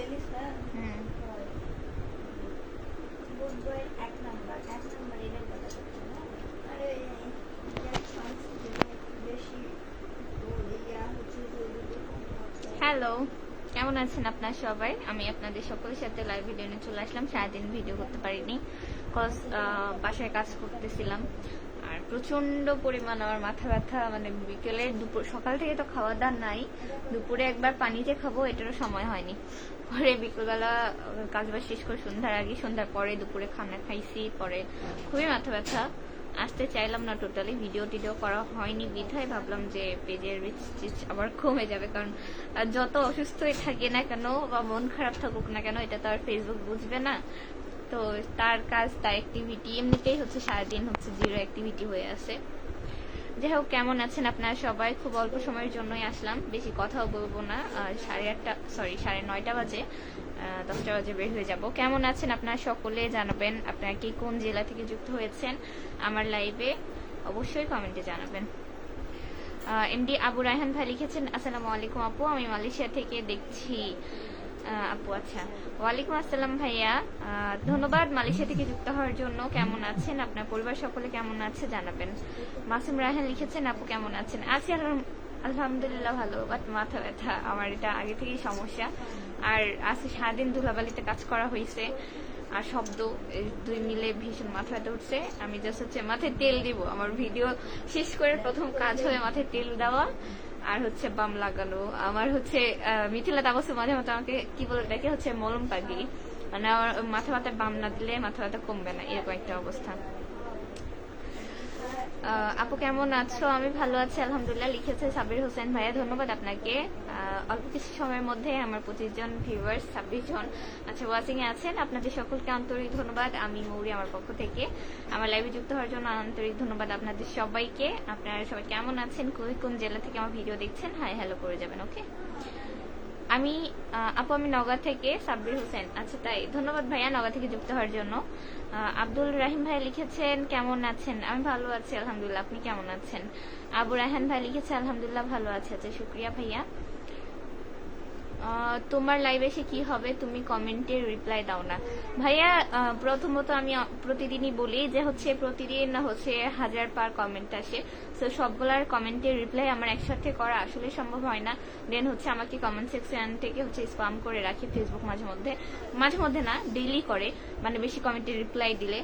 হুম। Hello, কেমন আছেন আপনার সবাই? আমি আপনাদের সকলের সাথে লাইভ ভিডিও নিয়ে চলে আসলাম। সারাদিন ভিডিও করতে পারিনি, কজ বাসায় কাজ করতেছিলাম। আর প্রচন্ড পরিমাণ আমার মাথা ব্যথা, মানে বিকেলে দুপুর সকাল থেকে তো খাওয়া দাওয়া নাই, দুপুরে একবার পানিতে খাবো এটারও সময় হয়নি। পরে বিকেলবেলা কাজবাজ শেষ করে সন্ধ্যার আগে, সন্ধ্যার পরে দুপুরে খানা খাইছি, পরে খুবই মাথা ব্যথা। আসতে চাইলাম না, টোটালি ভিডিও টিডিও করা হয়নি বিধায় ভাবলাম যে পেজের রিচ আবার কমে যাবে, কারণ যত অসুস্থই থাকে না কেন বা মন খারাপ থাকুক না কেন, এটা তো আর ফেসবুক বুঝবে না। তো তার কাজ, তার অ্যাক্টিভিটি এমনিতেই হচ্ছে সারাদিন হচ্ছে জিরো অ্যাক্টিভিটি হয়ে আছে। যাই হোক, কেমন আছেন আপনারা সবাই? খুব অল্প সময়ের জন্যই আসলাম, বেশি কথাও বলবো না। 9:30 বাজে, 10টা বাজে বের হয়ে যাব। কেমন আছেন আপনারা সকলে জানাবেন। আপনারা কি কোন জেলা থেকে যুক্ত হয়েছেন আমার লাইভে অবশ্যই কমেন্টে জানাবেন। এমডি আবু রায়হান ভাই লিখেছেন, আসসালামু আলাইকুম আপু, আমি মালয়েশিয়া থেকে দেখছি। আপু আচ্ছা, ওয়ালাইকুম আসসালাম ভাইয়া, ধন্যবাদ মালয়েশিয়া থেকে যুক্ত হওয়ার জন্য। কেমন আছেন? আপনার পরিবার সকলে কেমন আছে জানাবেন। মাসুম রায়হান লিখেছেন, আপু কেমন আছেন? আছি আলহামদুলিল্লাহ ভালো, বাট মাথা ব্যথা, আমার এটা আগে থেকেই সমস্যা। আর আজকে সারাদিন ধুলাবালিতে কাজ করা হয়েছে, আর শব্দ, দুই মিলে ভীষণ মাথা ব্যথা উঠছে। আমি জাস্ট হচ্ছে মাথায় তেল দিব, আমার ভিডিও শেষ করে প্রথম কাজ হয়ে মাথায় তেল দেওয়া আর হচ্ছে বাম লাগানো। আমার হচ্ছে মিথিলা তাবসে মাঝে মাঝে আমাকে কি বলে ডেকে হচ্ছে মলম পাগলি, মানে আমার মাথা ব্যথা বাম না দিলে মাথা ব্যথা কমবে না, এরকম একটা অবস্থা। আপু কেমন আছো? আমি ভালো আছি আলহামদুলিল্লাহ, লিখেছে সাবির হোসেন ভাইয়া, ধন্যবাদ আপনাকে। অল্প কিছু সময়ের মধ্যে আমার 25 জন ভিউয়ার্স, 26 জন আচ্ছা ওয়াচিং এ আছেন, আপনাদের সকলকে আন্তরিক ধন্যবাদ। আমি মৌরি আমার পক্ষ থেকে আমার লাইভে যুক্ত হওয়ার জন্য আন্তরিক ধন্যবাদ আপনাদের সবাইকে। আপনারা সবাই কেমন আছেন, কোন জেলা থেকে আমার ভিডিও দেখছেন, হাই হ্যালো করে যাবেন। ওকে, আমি আপু আমি নওগাঁ থেকে, সাব্বির হোসেন। আচ্ছা তাই, ধন্যবাদ ভাইয়া নওগাঁ থেকে যুক্ত হওয়ার জন্য। আব্দুল রাহিম ভাই লিখেছেন, কেমন আছেন? আমি ভালো আছি আলহামদুলিল্লাহ, আপনি কেমন আছেন? আবু রায়হান ভাই লিখেছে, আলহামদুলিল্লাহ ভালো আছে। আচ্ছা শুক্রিয়া ভাইয়া। তোমার লাইভ এসে কি হবে, তুমি কমেন্টে রিপ্লাই দাও না ভাইয়া। প্রথমত আমি প্রতিদিনই বলি যে হচ্ছে প্রতিদিন হচ্ছে 1000 পার কমেন্ট আসে, তো সবগুলার কমেন্টের রিপ্লাই আমার একসাথে করা আসলে সম্ভব হয় না। দেন হচ্ছে আমাকে কমেন্ট সেকশন থেকে হচ্ছে স্প্যাম করে রাখি ফেসবুক, মাঝে মধ্যে না ডেইলি করে, মানে বেশি কমেন্টের রিপ্লাই দিলে,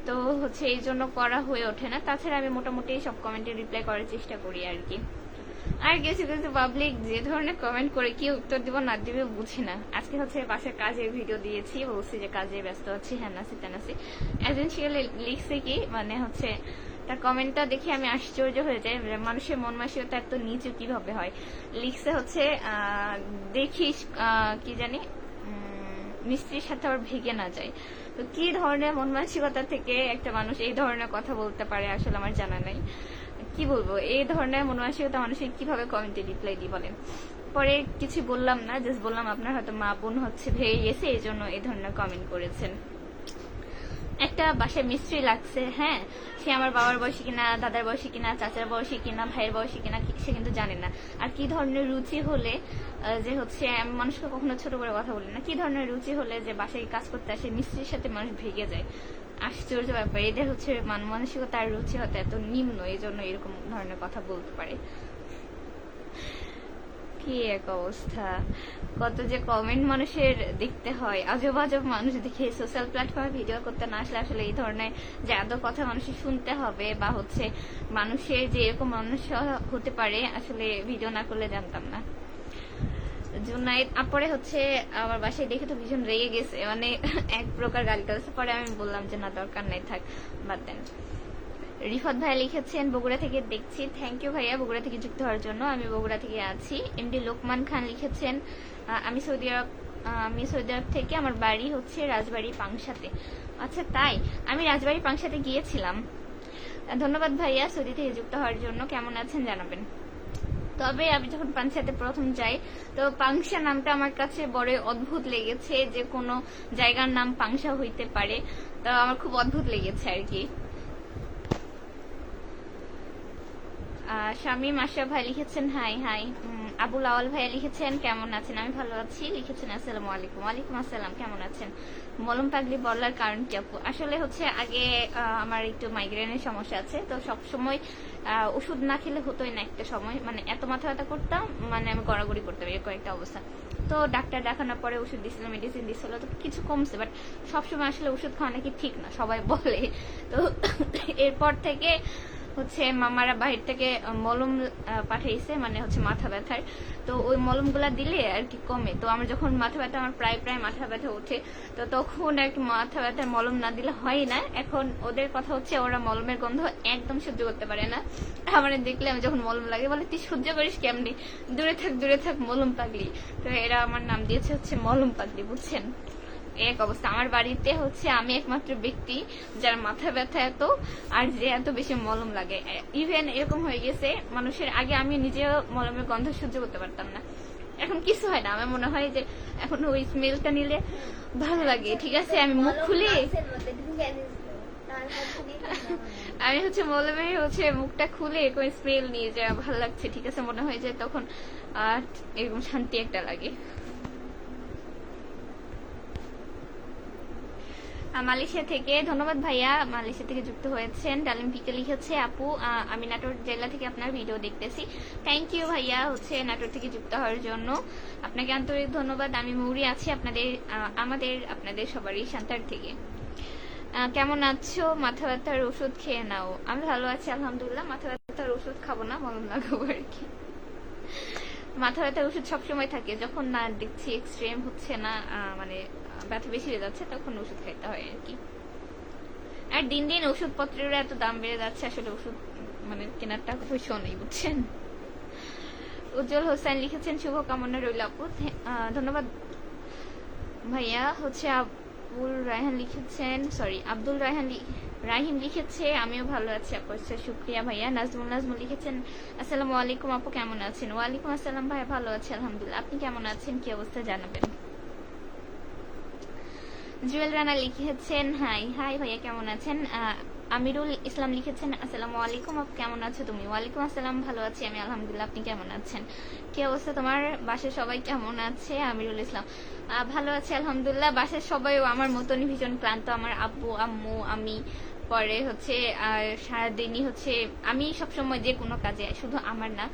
তো হচ্ছে এই জন্য করা হয়ে ওঠে না। তাছাড়া আমি মোটামুটি সব কমেন্টের রিপ্লাই করার চেষ্টা করি আর কি। আর কিছু কিছু পাবলিক যে ধরনের কমেন্ট করে কি উত্তর দিব না দিবে বুঝি না। আজকে হচ্ছে বাসার কাজের ভিডিও দিয়েছি, বলছি যে কাজে ব্যস্ত আছি, হ্যাঁ নাসি তেনাসি, এজেন্সিয়ালি লিখছে কি, মানে হচ্ছে তার কমেন্টটা দেখে আমি আশ্চর্য হয়ে যাই, মানুষের মন মানসিকতা এত নিচু কিভাবে হয়। লিখছে হচ্ছে দেখিস কি জানি মিস্ত্রির সাথে আবার ভেঙে না যায়। তো কি ধরনের মন মানসিকতা থেকে একটা মানুষ এই ধরনের কথা বলতে পারে আসলে আমার জানা নাই। কি বলবো, এই ধরনের মন মানসিকতা মানুষের কিভাবে কমেন্টে রিপ্লাই দিই বলেন। পরে কিছু বললাম না, জাস্ট বললাম আপনার হয়তো মা বোন হচ্ছে ভেঙে গেছে এই জন্য এই ধরনের কমেন্ট করেছেন। একটা বাসায় মিস্ত্রি লাগছে, হ্যাঁ সে আমার বাবার বয়সী কিনা, দাদার বয়সী কিনা, চাচার বয়সী কিনা, ভাইয়ের বয়সী কিনা সে কিন্তু জানে না। আর কি ধরনের রুচি হলে যে হচ্ছে, আমি মানুষকে কখনো ছোট করে কথা বলি না, কি ধরনের রুচি হলে যে বাসায় কাজ করতে আসে মিস্ত্রির সাথে মানুষ ভেঙে যায়, আশ্চর্য ব্যাপার। এদের হচ্ছে মানসিকতা আর রুচি হতে এত নিম্ন, এই জন্য এরকম ধরনের কথা বলতে পারে। কি এক অবস্থা, কত যে কমেন্ট মানুষের দেখতে হয়, আজব আজব মানুষ দেখে। সোশ্যাল প্ল্যাটফর্মে ভিডিও করতে না আসলে আসলে এই ধরনের যে আদৌ কথা মানুষের শুনতে হবে, বা হচ্ছে মানুষের যে এরকম মানুষ হতে পারে, আসলে ভিডিও না করলে জানতাম না। জুনাইদ পরে হচ্ছে আমার বাসায় দেখে তো ভীষণ রেগে গেছে, মানে এক প্রকার গালি করেছে। পরে আমি বললাম যে না দরকার নাই, থাক বাদ দেন। রিফাত ভাই লিখেছেন, বগুড়া থেকে দেখছি, থ্যাংক ইউ ভাইয়া বগুড়া থেকে যুক্ত হওয়ার জন্য, আমি বগুড়া থেকে আছি। এমডি লোকমান খান লিখেছেন, আমি সৌদি আরব থেকে, আমার বাড়ি হচ্ছে রাজবাড়ি পাংশাতে। আচ্ছা তাই, আমি রাজবাড়ি পাংশাতে গিয়েছিলাম। ধন্যবাদ ভাইয়া সৌদি থেকে যুক্ত হওয়ার জন্য। কেমন আছেন জানাবেন। তবে আমি যখন পাংশাতে প্রথম যাই, তো পাংশা নামটা আমার কাছে বড় অদ্ভুত লেগেছে, যে কোনো জায়গার নাম পাংশা হইতে পারে, তো আমার খুব অদ্ভুত লেগেছে আর কি। শামীম আশরাফ ভাই লিখেছেন, হাই হাই আবুল আওয়াল ভাইয়া লিখেছেন কেমন আছেন, আমি ভালো আছি। লিখেছেন আসসালামু আলাইকুম। ওয়ালাইকুম আসসালাম, কেমন আছেন? মলম পাগলি বলার কারণ কি আপু? আসলে হচ্ছে আগে আমার একটু মাইগ্রেনের সমস্যা আছে, তো সব সময় ওষুধ না খেলে হতোই না। একটা সময় মানে এত মাথা ব্যথা করতাম, মানে আমি গড়াগড়ি করতাম, এরকম একটা অবস্থা। তো ডাক্তার দেখানোর পরে ওষুধ দিছিল, মেডিসিন দিছিল, তো কিছু কমছে, বাট সবসময় আসলে ওষুধ খাওয়া নাকি ঠিক না, সবাই বলে। তো এরপর থেকে হচ্ছে মামারা বাহির থেকে মলম পাঠিয়েছে, মানে হচ্ছে মাথা ব্যথার। তো ওই মলমগুলা দিলে আর কি কমে। তো আমার যখন মাথা ব্যথা, আমার প্রায় মাথা ব্যথা ওঠে, তো তখন আর কি মাথা ব্যথার মলম না দিলে হয় না। এখন ওদের কথা হচ্ছে ওরা মলমের গন্ধ একদম সহ্য করতে পারে না। আমার দেখলে আমি যখন মলম লাগে বলে তুই সহ্য করিস কেমনি, দূরে থাক মলম পাগলি। তো এরা আমার নাম দিয়েছে হচ্ছে মলম পাগলি, বুঝছেন? এক অবস্থা। আমার বাড়িতে হচ্ছে আমি একমাত্র ব্যক্তি যার মাথা ব্যথা এত, আর যে এত বেশি মলম লাগে। ইভেন এরকম হয়ে গেছে মানুষের, আগে আমি নিজেও মলমের গন্ধ সহ্য করতে পারতাম না, এখন কিছু হয় না। আমার মনে হয় যে এখন ওই স্মেলটা নিলে ভালো লাগে। ঠিক আছে, আমি মুখ খুলে আমি হচ্ছে মলমের হচ্ছে মুখটা খুলে এরকম স্মেল নিয়ে যা ভালো লাগছে, ঠিক আছে, মনে হয় যে তখন এরকম শান্তি একটা লাগে। মালয়েশিয়া থেকে ধন্যবাদ ভাইয়া, মালয়েশিয়া থেকে যুক্ত হয়েছেন। ডালিম পিকে লিখেছে আপু আমি নাটোর জেলা থেকে আপনার ভিডিও দেখতেছি। থ্যাংক ইউ ভাইয়া হচ্ছে নাটোর থেকে যুক্ত হওয়ার জন্য, আপনাকে আন্তরিক ধন্যবাদ। আমি মৌরি আছি আপনাদের সবারই সান্তার থেকে। কেমন আছো? মাথা ব্যথার ওষুধ খেয়ে নাও। আমি ভালো আছি আলহামদুলিল্লাহ। মাথা ব্যথার ওষুধ খাবো না, মলম লাগাবো আর কি। মাথা ব্যথার ওষুধ সবসময় থাকে, যখন না দেখছি এক্সট্রিম হচ্ছে না, মানে ব্যথা বেশি হয়ে যাচ্ছে, তখন ওষুধ খাইতে হয় আর কি। আর দিন দিন ওষুধপত্রের এত দাম বেড়ে যাচ্ছে, আসলে ওষুধ মানে কেনার টাকা পয়সা নেই, বুঝছেন? উজ্জ্বল হোসেন লিখেছেন শুভকামনা রইল আপু, ধন্যবাদ ভাইয়া। হচ্ছে আব্দুল রাহিম লিখেছে আমিও ভালো আছি আপু, শুক্রিয়া ভাইয়া। নাজমুল লিখেছেন আসসালামু আলাইকুম আপু, কেমন আছেন? ওয়ালাইকুম আসসালাম ভাইয়া, ভালো আছি আলহামদুলিল্লাহ, আপনি কেমন আছেন, কি অবস্থা জানাবেন। জুয়েল রানা লিখেছেন হাই ভাইয়া, কেমন আছেন? আমিরুল ইসলাম লিখেছেন আসসালামু আলাইকুম আপু, কেমন আছো তুমি? ওয়ালাইকুম আসসালাম, ভালো আছি আমি আলহামদুলিল্লাহ, আপনি কেমন আছেন, কি অবস্থা তোমার? বাসায় সবাই কেমন আছে? আমিরুল ইসলাম ভালো আছে আলহামদুলিল্লাহ। বাসায় সবাই আমার মতনই ভীষণ ক্লান্ত, আমার আব্বু আম্মু আমি। পরে হচ্ছে সারাদিনই হচ্ছে আমি সবসময় যে কোনো কাজে, শুধু আমার না,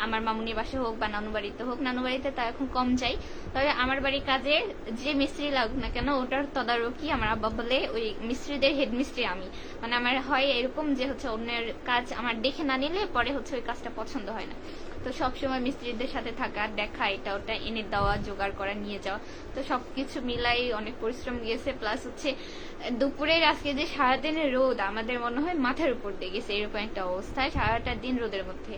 আমার মামুনির বাসা হোক বা নানু বাড়িতে হোক, নানু বাড়িতে তা এখন কম যাই, তবে আমার বাড়ির কাজে যে মিস্ত্রি লাগুক না কেন ওটার তদারকি আমার আব্বা বলে। ওই মিস্ত্রিদের হেড মিস্ত্রি আমি, মানে আমার হয় এরকম যে হচ্ছে অন্যের কাজ আমার দেখে না নিলে পরে হচ্ছে ওই কাজটা পছন্দ হয় না। তো সবসময় মিস্ত্রিদের সাথে থাকা, দেখা, এটা ওটা এনে দেওয়া, জোগাড় করা, নিয়ে যাওয়া, তো সবকিছু মিলাই অনেক পরিশ্রম গিয়েছে। প্লাস হচ্ছে দুপুরের আজকে যে সারাদিনের রোদ আমাদের মনে হয় মাথার উপর দিয়ে গেছে, এরকম একটা অবস্থায় সারাটা দিন রোদের মধ্যে।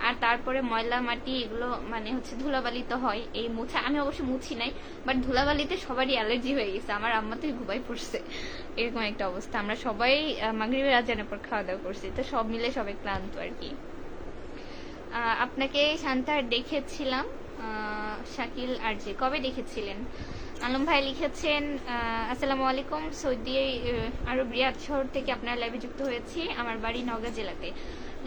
আর তারপরে ময়লা মাটি এগুলো মানে হচ্ছে ধুলাবালি তো হয়, এই মুছা আমি অবশ্য মুছি নাই, বাট ধুলাবালিতে সবারই অ্যালার্জি হয়ে গেছে, আমার আম্মা তো ঘুমাই পড়ছে, এরকম একটা অবস্থা। আমরা সবাই মাগরিবের আজানের পর খাওয়া দাওয়া করছি, তো সব মিলে সবাই ক্লান্ত আর কি। আপনাকে শান্তার দেখেছিলাম শাকিল আর যে কবে দেখেছিলেন? আলম ভাই লিখেছেন আসসালামু আলাইকুম, সৌদি আরব রিয়াদ শহর থেকে আপনার লাইভে যুক্ত হয়েছি, আমার বাড়ি নওগাঁ জেলাতে।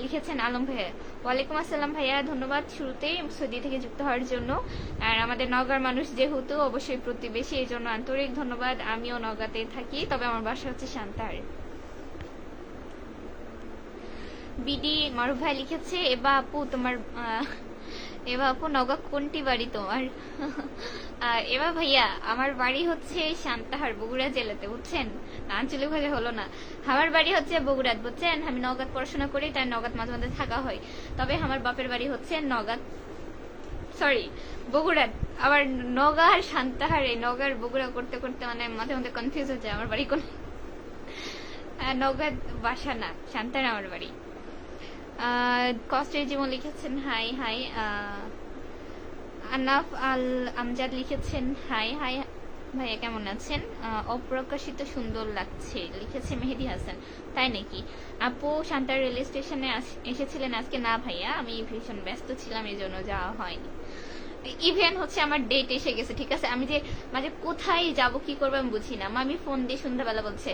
লিখেছেন আলম ভাইয়া। ওয়ালাইকুম আসসালাম ভাইয়া, ধন্যবাদ শুরুতেই সৌদি থেকে যুক্ত হওয়ার জন্য। আর আমাদের নওগাঁর মানুষ যেহেতু অবশ্যই প্রতিবেশী, এই জন্য আন্তরিক ধন্যবাদ। আমিও নওগাঁতে থাকি, তবে আমার বাসা হচ্ছে শান্তার। বিডি মারুফ ভাই লিখেছে এবা আপু নওগাঁ কোনটি বাড়ি তোমার? এবা ভাইয়া আমার বাড়ি হচ্ছে সান্তাহার, বগুড়া জেলাতে, বুঝছেন? আঞ্চলিক ভাবে হলো না, আমার বাড়ি হচ্ছে বগুড়াত, বুঝছেন? আমি নওগাঁত পড়াশোনা করি, তাই নওগাঁত মাঝে মাঝে থাকা হয়, তবে আমার বাপের বাড়ি হচ্ছে বগুড়াত। আবার নওগাঁ আর সান্তাহার, এই নওগাঁর বগুড়া করতে করতে মানে মাঝে মাঝে কনফিউজ হয়ে যায়। আমার বাড়ি কোন নওগাঁ বাসা না, সান্তাহার আমার বাড়ি। কষ্টের জীবন লিখেছেন হাই আনাফ আল আমজাদ লিখেছেন হাই ভাইয়া, কেমন আছেন? অপ্রকাশিত সুন্দর লাগছে লিখেছে মেহেদি হাসান। তাই নাকি আপু? শান্তার রেল স্টেশনে এসেছিলেন আজকে? না ভাইয়া, আমি ভীষণ ব্যস্ত ছিলাম, এই জন্য যাওয়া হয়নি। ইভেন হচ্ছে আমার ডেট এসে গেছে, ঠিক আছে, আমি যে মাঝে কোথায় যাব কি করবো আমি বুঝি না। মামি ফোন দিয়ে সন্ধ্যাবেলা বলছে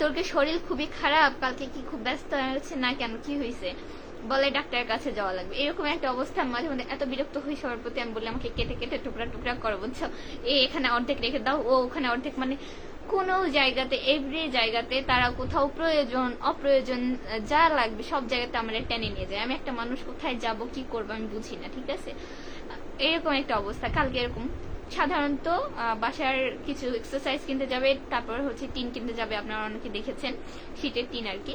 তোর কি শরীর খুবই খারাপ, কালকে কি খুব ব্যস্ত? আমি বলছি না, কেন কি হয়েছে? বলে ডাক্তারের কাছে যাওয়া লাগবে, এরকম একটা অবস্থা। মাঝে মধ্যে এত বিরক্ত হই সবার প্রতি, আমি বলি আমাকে কেটে কেটে টুকরা টুকরা করো, বুঝছো, এখানে অর্ধেক রেখে দাও, ও ওখানে অর্ধেক, মানে কোনো জায়গাতে এভরি জায়গাতে তারা কোথাও প্রয়োজন অপ্রয়োজন যা লাগবে সব জায়গাতে আমার টেনে নিয়ে যায়। আমি একটা মানুষ, কোথায় যাব কি করবো আমি বুঝি না, ঠিক আছে, এরকম একটা অবস্থা। কালকে এরকম সাধারণত বাসার কিছু এক্সারসাইজ কিনতে যাবে, তারপর হচ্ছে টিন কিনতে যাবে, আপনারা অনেকে দেখেছেন শীতের টিন আর কি।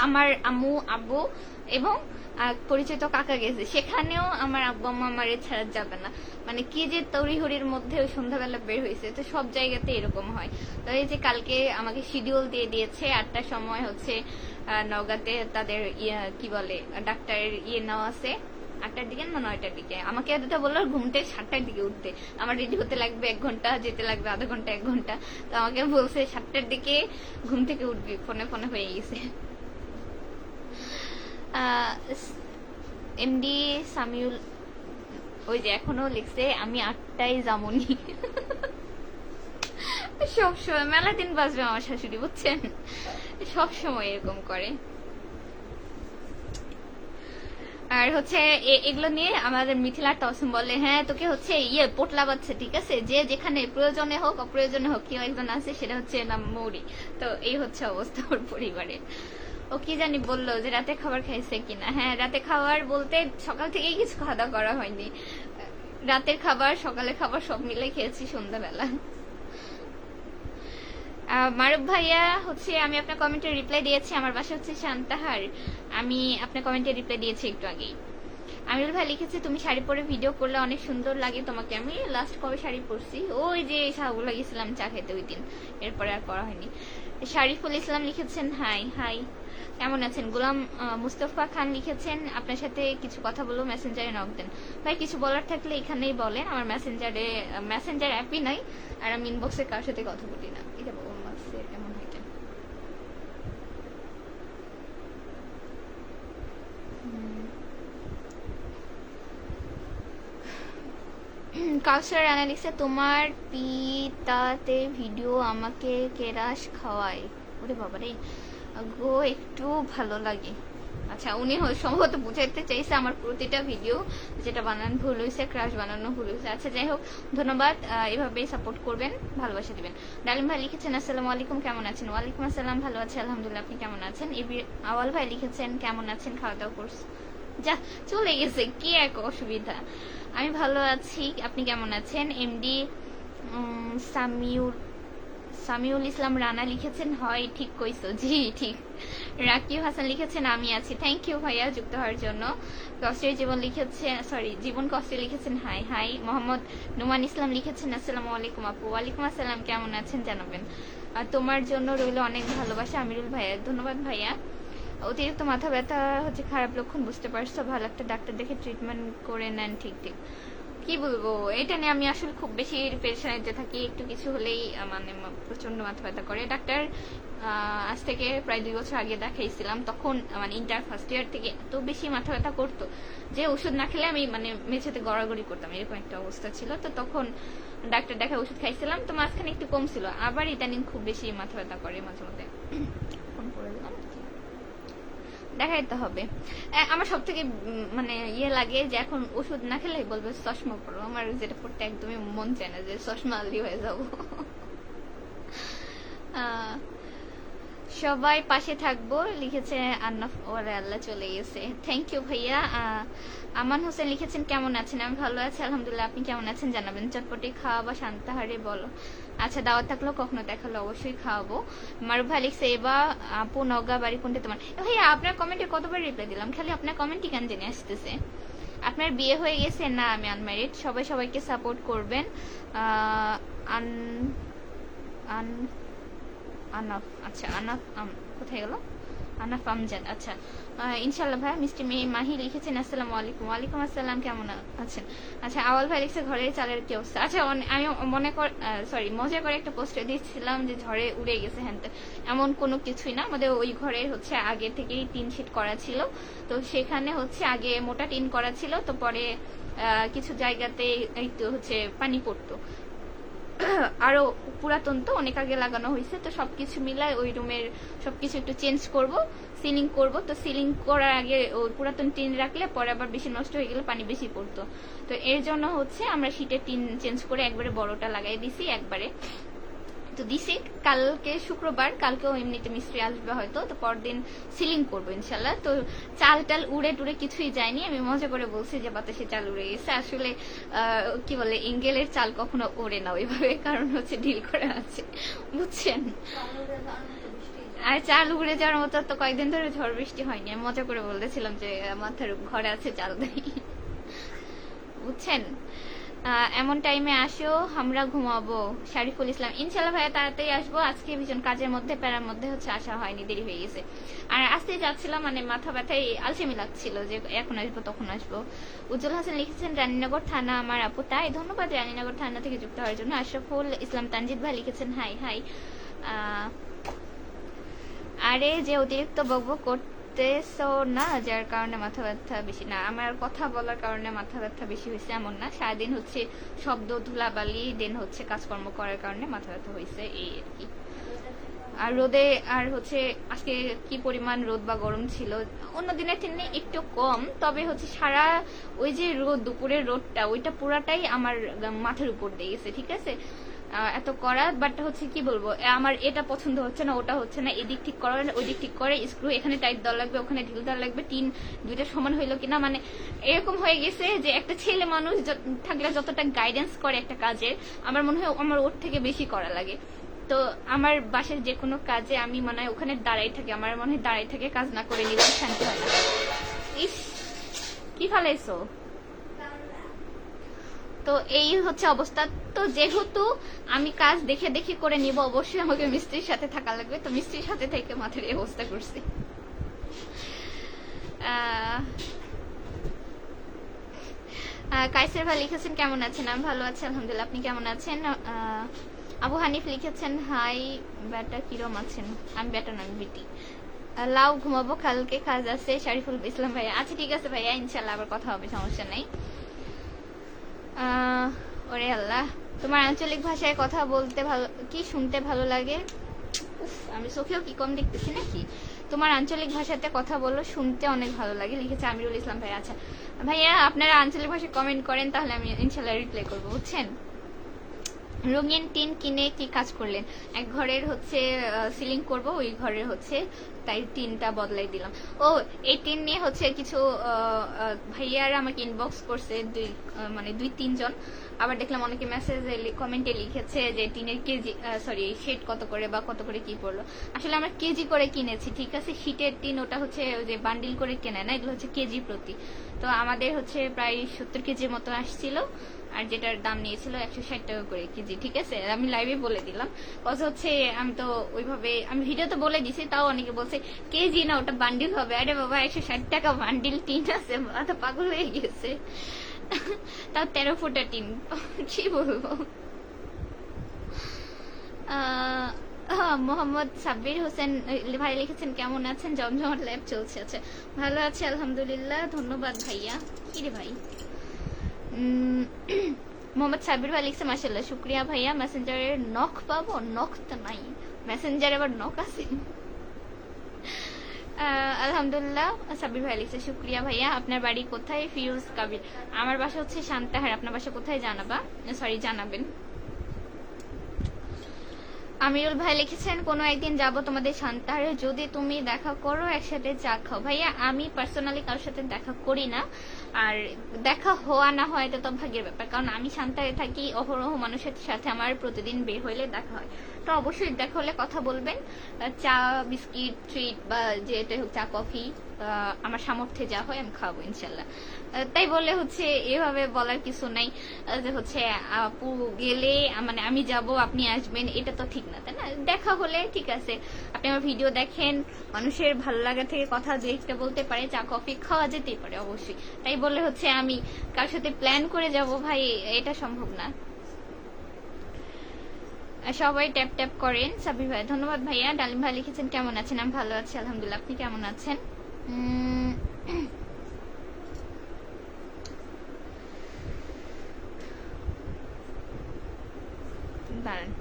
আমার আম্মু আব্বু এবং পরিচিত কাকা গেছে, সেখানেও আমার আব্বু আম্মা আমার ছাড়া যাবে না, মানে কি যে তড়িহড়ির মধ্যে ওই সন্ধ্যাবেলা বের হয়েছে। তো সব জায়গাতে এরকম হয়। তো এই যে কালকে আমাকে শিডিউল দিয়ে দিয়েছে 8টার সময় হচ্ছে নওগাঁতে তাদের কি বলে ডাক্তারের নেওয়া আছে, 8টার দিকে না 9টার দিকে। আমাকে দুটো বললো ঘুম থেকে 7টার দিকে উঠতে, আমার রেডি হতে লাগবে 1 ঘন্টা, যেতে লাগবে আধা ঘন্টা 1 ঘন্টা। তো আমাকে বলছে 7টার দিকে ঘুম থেকে উঠবি, ফোনে ফোনে হয়ে গেছে। এমডি সামিউল ওই যে এখনো লিখছে আমি 8টায় যামনি। সবসময় মেলা দিন বাঁচবে আমার শাশুড়ি, বুঝছেন, সবসময় এরকম করে। আর হচ্ছে এগুলো নিয়ে আমাদের মিথিলা টসম বলে, হ্যাঁ তোকে হচ্ছে পোটলা বাচ্ছে, ঠিক আছে, যে যেখানে প্রয়োজনে হোক অপ্রয়োজনে হোক, কেউ একজন আছে সেটা হচ্ছে নাম মৌরি। তো এই হচ্ছে অবস্থা ওর পরিবারে। ও কি জানি বললো যে রাতে খাবার খাইছে কিনা। হ্যাঁ, রাতে খাবার বলতে সকাল থেকেই কিছু খাওয়া দাওয়া করা হয়নি, রাতের খাবার সকালে খাবার সব মিলে খেয়েছি সন্ধ্যাবেলা। মারুফ ভাইয়া হচ্ছে আমি আপনার কমেন্টে রিপ্লাই দিয়েছি, আমার বাসা হচ্ছে শান্তাহার, আমি আপনার কমেন্টে রিপ্লাই দিয়েছি একটু আগেই। আমিরুল ভাই লিখেছে তুমি শাড়ি পরে ভিডিও করলে অনেক সুন্দর লাগে তোমাকে। আমি লাস্ট কবে শাড়ি পরছি, ওই যে শাহগুলা গেছিলাম চা খেতে ওই দিন, এরপরে আর পরা হয়নি। শারিফুল ইসলাম লিখেছেন হাই হাই, কেমন আছেন। গোলাম মুস্তফা খান লিখেছেন আপনার সাথে কিছু কথা বলবো, মেসেঞ্জারে নক দেন। ভাই কিছু বলার থাকলে এখানেই বলেন, আমার মেসেঞ্জার অ্যাপই নাই, আর আমি ইনবক্সে কারোর সাথে কথা বলি না। এটা বলবো এমন হয় কেন। কাউসার রানা লিখছে তোমার পিতাতে ভিডিও আমাকে কেরাস খাওয়ায়, ওরে বাবারে গো একটু ভালো লাগে। আচ্ছা, উনি সম্ভবত বুঝাইতে চাইছে আমার প্রতিটা ভিডিও যেটা বানানো ভুল হয়েছে, ক্রাশ বানানো ভুল হয়েছে। আচ্ছা যাই হোক, ধন্যবাদ, এভাবেই সাপোর্ট করবেন, ভালোবাসা দিবেন। ডালিম ভাই লিখেছেন আসসালামু আলাইকুম, কেমন আছেন। ওয়ালাইকুম আসসালাম, ভালো আছি আলহামদুলিল্লাহ, আপনি কেমন আছেন। আওয়াল ভাই লিখেছেন কেমন আছেন, খাওয়া দাওয়া করছেন। যা চলে গেছে, কি এক অসুবিধা। আমি ভালো আছি, আপনি কেমন আছেন। এমডি সামিউল ইসলাম রানা লিখেছেন হয় ঠিক কইছো, জি ঠিক। রাকিব হাসান লিখেছেন আমি আছি, থ্যাংক ইউ ভাইয়া যুক্ত হওয়ার জন্য। কষ্টের জীবন লিখেছে, জীবন কষ্টে লিখেছেন হাই হাই। মোহাম্মদ নুমান ইসলাম লিখেছেন আসসালামু আলাইকুম আপু। ওয়ালাইকুম আসসালাম, কেমন আছেন জানাবেন। আর তোমার জন্য রইল অনেক ভালোবাসা আমিরুল ভাইয়া, ধন্যবাদ ভাইয়া। অতিরিক্ত মাথা ব্যথা হচ্ছে খারাপ লক্ষণ, বুঝতে পারছো, ভালো একটা ডাক্তার দেখে ট্রিটমেন্ট করে নেন। ঠিক ঠিক, কি বলবো, এটা নিয়ে আমি আসলে খুব বেশি পেরেশানিতে থাকি, একটু কিছু হলেই মানে প্রচন্ড মাথা ব্যথা করে। ডাক্তার আজ থেকে প্রায় 2 বছর আগে দেখাইছিলাম, তখন মানে ইন্টার ফার্স্ট ইয়ার থেকে এত বেশি মাথা ব্যথা করতো যে ওষুধ না খেলে আমি মানে মেঝেতে গড়াগড়ি করতাম, এরকম একটা অবস্থা ছিল। তো তখন ডাক্তার দেখা ওষুধ খাইছিলাম, তো মাঝখানে একটু কম ছিল, আবার ইদানিং খুব বেশি মাথা ব্যথা করে মাঝে মধ্যে। ফোন করে দিলাম, দেখাইতে হবে। আমার সব থেকে মানে লাগে যে এখন ওষুধ না খেলে বলবে চশমা পড়ো, আমার যেটা পড়তে একদমই মন চায় না, যে চশমা আলি হয়ে যাবো। সবাই পাশে থাকবো লিখেছে আন্নাফ, ওরে আল্লাহ চলে গেছে, থ্যাংক ইউ ভাইয়া। আমান হোসেন লিখেছেন কেমন আছেন, আমি ভালো আছি আলহামদুলিল্লাহ, আপনি কেমন আছেন জানাবেন। চটপটি খাওয়া বা শান্তাহারে বলো। আচ্ছা, দাওয়াত থাকলেও কখনো দেখালো অবশ্যই খাওয়াবো। মারুফ ভাই লিখছে এবার আপু নগা বাড়ি কোনটা তোমার। ভাইয়া আপনার কমেন্টে কতবার রিপ্লাই দিলাম, খালি আপনার কমেন্টই কেন জেনে আসতেছে। আপনার বিয়ে হয়ে গেছে? না, আমি আনম্যারিড। সবাই সবাইকে সাপোর্ট করবেন। আনাফ, আচ্ছা আনাফ কোথায় গেল, আনাফ আমজাদ, আচ্ছা ইনশাল্লাহ ভাই। মিষ্টি মেয়ে মাহি লিখেছেন আসসালামু আলাইকুম। ওয়ালাইকুম আসসালাম, কেমন আছেন। আচ্ছা, আওয়াল ভাই লিখছে ঘরের চালের কি অবস্থা। আচ্ছা, আমি মজা করে একটা পোস্টে দিচ্ছিলাম যে ঝড়ে উড়ে গেছে, হ্যাঁ এমন কোনো কিছুই না। আমাদের ওই ঘরে হচ্ছে আগে থেকেই টিন শিট করা ছিল, তো সেখানে হচ্ছে আগে মোটা টিন করা ছিল, তো পরে কিছু জায়গাতে একটু হচ্ছে পানি পড়তো, আরো পুরাতন তো, অনেক আগে লাগানো হয়েছে, তো সবকিছু মিলায় ওই রুমের সবকিছু একটু চেঞ্জ করব, সিলিং করব। তো সিলিং করার আগে ওই পুরাতন টিন রাখলে পরে আবার বেশি নষ্ট হয়ে গেলে পানি বেশি পড়তো, তো এর জন্য হচ্ছে আমরা শীটের টিন চেঞ্জ করে একবারে বড়টা লাগাই দিছি একবারে। তো দিছি কালকে শুক্রবার, কালকেও এমনিতে মিস্ত্রি আসবে হয়তো, তো পরদিন সিলিং করবো ইনশাল্লাহ। তো চাল টাল উড়ে টুড়ে কিছুই যায়নি, আমি মজা করে বলছি যে বাতাসে চাল উড়ে গেছে, আসলে কি বলে এঙ্গেলের চাল কখনো ওড়ে না ওইভাবে, কারণ হচ্ছে ঢিল করে আছে, বুঝছেন। আর চাল উড়ে যাওয়ার মতো তো কয়েকদিন ধরে ঝড় বৃষ্টি হয়নি, আমি মজা করে বলতেছিলাম যে মাথার ঘরে আছে চাল দেয়, বুঝছেন। এমন টাইমে আসো, আমরা ঘুমাবো। শারিফুল ইসলাম, ইনশাল্লাহ ভাইয়া তাড়াতাড়ি আসবো, আজকে ভীষণ কাজের মধ্যে প্যারার মধ্যে হচ্ছে আসা হয়নি, দেরি হয়ে গেছে। আর আসতে যাচ্ছিলাম মানে মাথা ব্যথায় আলসেমি লাগছিল যে এখন আসবো তখন আসবো। উজ্জ্বল হাসান লিখেছেন রানীনগর থানা আমার আপু, তাই ধন্যবাদ রানীনগর থানা থেকে যুক্ত হওয়ার জন্য। আশরাফুল ইসলাম তানজিদ ভাই লিখেছেন হাই হাই। আরে যে অতিরিক্ত বকবক করতেছো না যার কারণে মাথা ব্যথা বেশি, না আমার কথা বলার কারণে মাথা ব্যথা বেশি হয়েছে এমন না, সারাদিন হচ্ছে শব্দ ধুলাবালি দেন হচ্ছে কাজকর্ম করার কারণে মাথা ব্যথা হয়েছে, এই আর কি। আর রোদে আর হচ্ছে আজকে কি পরিমাণ রোদ বা গরম ছিল, অন্য দিনের থেকে একটু কম, তবে হচ্ছে সারা ওই যে রোদ দুপুরের রোদটা ওইটা পুরাটাই আমার মাথার উপর দিয়ে গেছে, ঠিক আছে। এত করা, বাট হচ্ছে কি বলবো, আমার এটা পছন্দ হচ্ছে না, ওটা হচ্ছে না, এদিক ঠিক করা ওই দিক ঠিক করে, স্ক্রু এখানে টাইট দেওয়া লাগবে, ওখানে ঢিল দেওয়া লাগবে, টিন দুইটা সমান হইলো কিনা, মানে এরকম হয়ে গেছে যে একটা ছেলে মানুষ থাকলে যতটা গাইডেন্স করে একটা কাজে, আমার মনে হয় আমার ওর থেকে বেশি করা লাগে। তো আমার বাসার যে কোনো কাজে আমি মনে হয় ওখানে দাঁড়াই থাকি, আমার মনে হয় দাঁড়াই থেকে কাজ না করে নিলে শান্তি হয় না। ইস কি ফালাইছো। তো এই হচ্ছে অবস্থা। তো যেহেতু আমি কাজ দেখে দেখে করে নিব, অবশ্যই আমাকে মিস্ত্রির সাথে থাকা লাগবে, তো মিস্ত্রির সাথে থেকে মাথার এই অবস্থা করছি। কাইসের ভাই লিখেছেন কেমন আছেন, আমি ভালো আছি আলহামদুলিল্লাহ, আপনি কেমন আছেন। আবু হানিফ লিখেছেন হাই বেটা কিরম আছেন, আমি বেটা না আমি বিটি। লাউ ঘুমাবো কালকে কাজ আছে। শারিফুল ইসলাম ভাইয়া, আচ্ছা ঠিক আছে ভাইয়া, ইনশাল্লাহ আবার কথা হবে, সমস্যা নাই। ওরে আল্লাহ, তোমার আঞ্চলিক ভাষায় কথা বলতে ভালো কি শুনতে ভালো লাগে। উফ, আমি চোখেও কি কম দেখতেছি নাকি। তোমার আঞ্চলিক ভাষাতে কথা বলো, শুনতে অনেক ভালো লাগে, লিখেছে আমিরুল ইসলাম ভাইয়া। আচ্ছা ভাইয়া আপনারা আঞ্চলিক ভাষায় কমেন্ট করেন, তাহলে আমি ইনশাল্লাহ রিপ্লাই করবো, বুঝছেন। রঙিন টিন কিনে কি কাজ করলেন। এক ঘরের হচ্ছে সিলিং করব, ওই ঘরের হচ্ছে তাই টিনটা বদলাই দিলাম। ও এই টিন নিয়ে হচ্ছে কিছু ভাইয়ারা আমাকে ইনবক্স করছে, মানে 2-3 জন। আবার দেখলাম অনেকে মেসেজে কমেন্টে লিখেছে যে টিনের কেজি সরি শেড কত করে বা কত করে কি পড়লো। আসলে আমরা কেজি করে কিনেছি, ঠিক আছে। শীটের টিন ওটা হচ্ছে যে বান্ডিল করে কেনে না, এগুলো হচ্ছে কেজি প্রতি। তো আমাদের হচ্ছে প্রায় 70 কেজির মতো আসছিল, আর যেটার দাম নিয়েছিল 160 টাকা করে কেজি, ঠিক আছে। আমি লাইভে বলে দিলাম, কজ হচ্ছে আমি তো ওইভাবে আমি ভিডিওতে বলে দিছি, তাও অনেকে বলছে কেজি না ওটা বান্ডিল হবে। আরে বাবা 160 টাকা বান্ডিল টিন আছে, মাথা পাগল হয়ে গেছে। তাও 13 ফুটা টিন, কি বলবো। মোহাম্মদ সাব্বির হোসেন ভাই লিখেছেন কেমন আছেন, জমজমাট ল্যাব চলছে। আছে ভালো আছে আলহামদুলিল্লাহ, ধন্যবাদ ভাইয়া। কি রে ভাই, মোহাম্মদ সাবির ভাই লিখছে মাশাআল্লাহ, শুক্রিয়া ভাইয়া। মেসেঞ্জারের নখ পাবো, নখ তো নাই, মেসেঞ্জারে আবার নখ আছে। আলহামদুলিল্লাহ, সাবির ভাই লিখছে শুক্রিয়া ভাইয়া। আপনার বাড়ি কোথায়। ফিরোজ কাবির, আমার বাসা হচ্ছে শান্তাহার, আপনার বাসা কোথায় জানাবেন। আমিরুল ভাই লিখেছেন কোনো একদিন যাব তোমাদের শান্তাহারে, যদি তুমি দেখা করো একসাথে চা খাও। ভাইয়া আমি পার্সোনালি কারোর সাথে দেখা করি না, আর দেখা হওয়া না হয় এটা তো ভাগ্যের ব্যাপার, কারণ আমি শান্তাহারে থাকি, অহরহ মানুষের সাথে আমার প্রতিদিন বের হইলে দেখা হয়। তো অবশ্যই দেখা হলে কথা বলবেন, চা বিস্কিট ট্রিট বা যেটা হোক চা কফি আমার সামর্থ্যে যা হয় আমি খাবো ইনশাল্লাহ। তাই বলে হচ্ছে এভাবে বলার কিছু নাই যে হচ্ছে আপু গেলে মানে আমি যাব আপনি আসবেন, এটা তো ঠিক না, তাই না। দেখা হলে ঠিক আছে, আপনি আমার ভিডিও দেখেন, মানুষের ভালো লাগা থেকে কথা দেখতে বলতে পারে, চা কফি খাওয়া যেতেই পারে অবশ্যই। তাই বলে হচ্ছে আমি কার সাথে প্ল্যান করে যাব ভাই, এটা সম্ভব না। সবাই ট্যাপ ট্যাপ করেন। সাবির ভাই ধন্যবাদ ভাইয়া। ডালিম ভাই লিখেছেন কেমন আছেন, আমি ভালো আছি আলহামদুলিল্লাহ, আপনি কেমন আছেন। দাঁড়ান।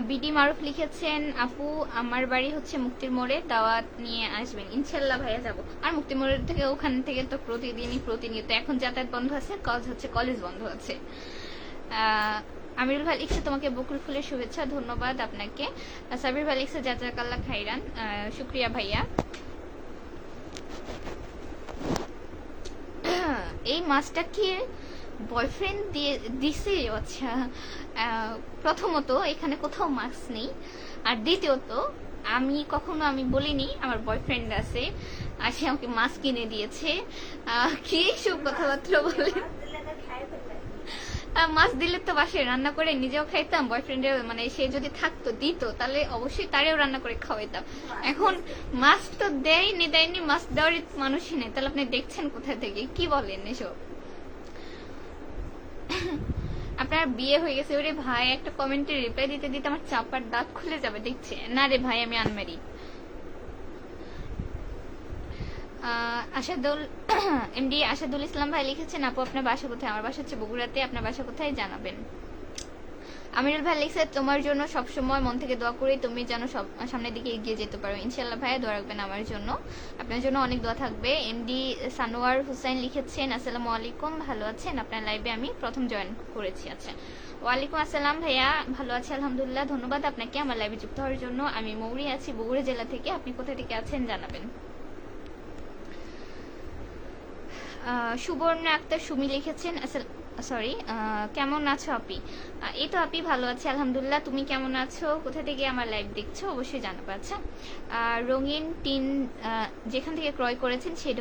বিডি মারুফ লিখেছেন, আপু আমার বাড়ি হচ্ছে মুক্তির মোড়ে, দাওয়াত নিয়ে আসবেন। ইনশাল্লাহ ভাইয়া যাব। আর মুক্তির মোড়ের থেকে ওখান থেকে তো প্রতিনিয়ত এখন যাতায়াত বন্ধ আছে, কলেজ বন্ধ আছে। আমিরুল ভাই লিখছে, তোমাকে বকুল ফুলের শুভেচ্ছা। ধন্যবাদ আপনাকে। সাবির ভাই লিখছে, জাজাকাল্লাহ খাইরান। শুক্রিয়া ভাইয়া। এই মাছটা কি বয়ফ্রেন্ড দিছে? আচ্ছা, প্রথমত এখানে কোথাও মাছ নেই, আর দ্বিতীয়ত আমি বলিনি আমার বয়ফ্রেন্ড আছে আর সে আমাকে মাছ কিনে দিয়েছে। কি সব কথাবার্তা বলে? মাছ দিলে তো বাসায় রান্না করে নিজেও খাইতাম, বয়ফ্রেন্ডের মানে সে যদি থাকতো দিত তাহলে অবশ্যই তারেও রান্না করে খাওয়াইতাম। এখন মাছ তো দেয়নি, মাছ দেওয়ার মানুষই নেই, তাহলে আপনি দেখছেন কোথা থেকে? কি বলেন এসব? আপনার বিয়ে হয়ে গেছে? ওরে ভাই, একটা কমেন্টে রিপ্লাই দিতে দিতে আমার চাপার দাঁত খুলে যাবে। দেখছে না রে ভাই, আমি আনম্যারিড। এমডি আশাদুল ইসলাম ভাই লিখেছেন, আপু আপনার বাসা কোথায়? আমার বাসা হচ্ছে বগুড়াতে। আপনার বাসা কোথায় জানাবেন। আমিরুল ভাই লিখছে, তোমার জন্য সবসময় মন থেকে দোয়া করি, তুমি যেন সামনের দিকে এগিয়ে যেতে পারো। ইনশাল্লাহ ভাইয়া, দোয়া রাখবেন আমার জন্য, আপনার জন্য অনেক দোয়া থাকবে। এমডি সানোয়ার হুসাইন লিখেছেন, আসসালামু আলাইকুম, ভালো আছেন? আপনার লাইভে আমি প্রথম জয়েন করেছি। আচ্ছা, ওয়ালাইকুম আসসালাম ভাইয়া, ভালো আছি আলহামদুলিল্লাহ। ধন্যবাদ আপনাকে আমার লাইভে যুক্ত হওয়ার জন্য। আমি মৌরি আছি বগুড়া জেলা থেকে। আপনি কোথা থেকে আছেন জানাবেন। সুবর্ণা আক্তার সুমি লিখেছেন, সরি, কেমন আছো আপি? এই তো আপি, ভালো আছে আলহামদুলিল্লাহ। তুমি কেমন আছো? কোথা থেকে আমার লাইভ দেখছো অবশ্যই জানাবো। আচ্ছা, রঙিন টিন যেখান থেকে ক্রয় করেছেন সেই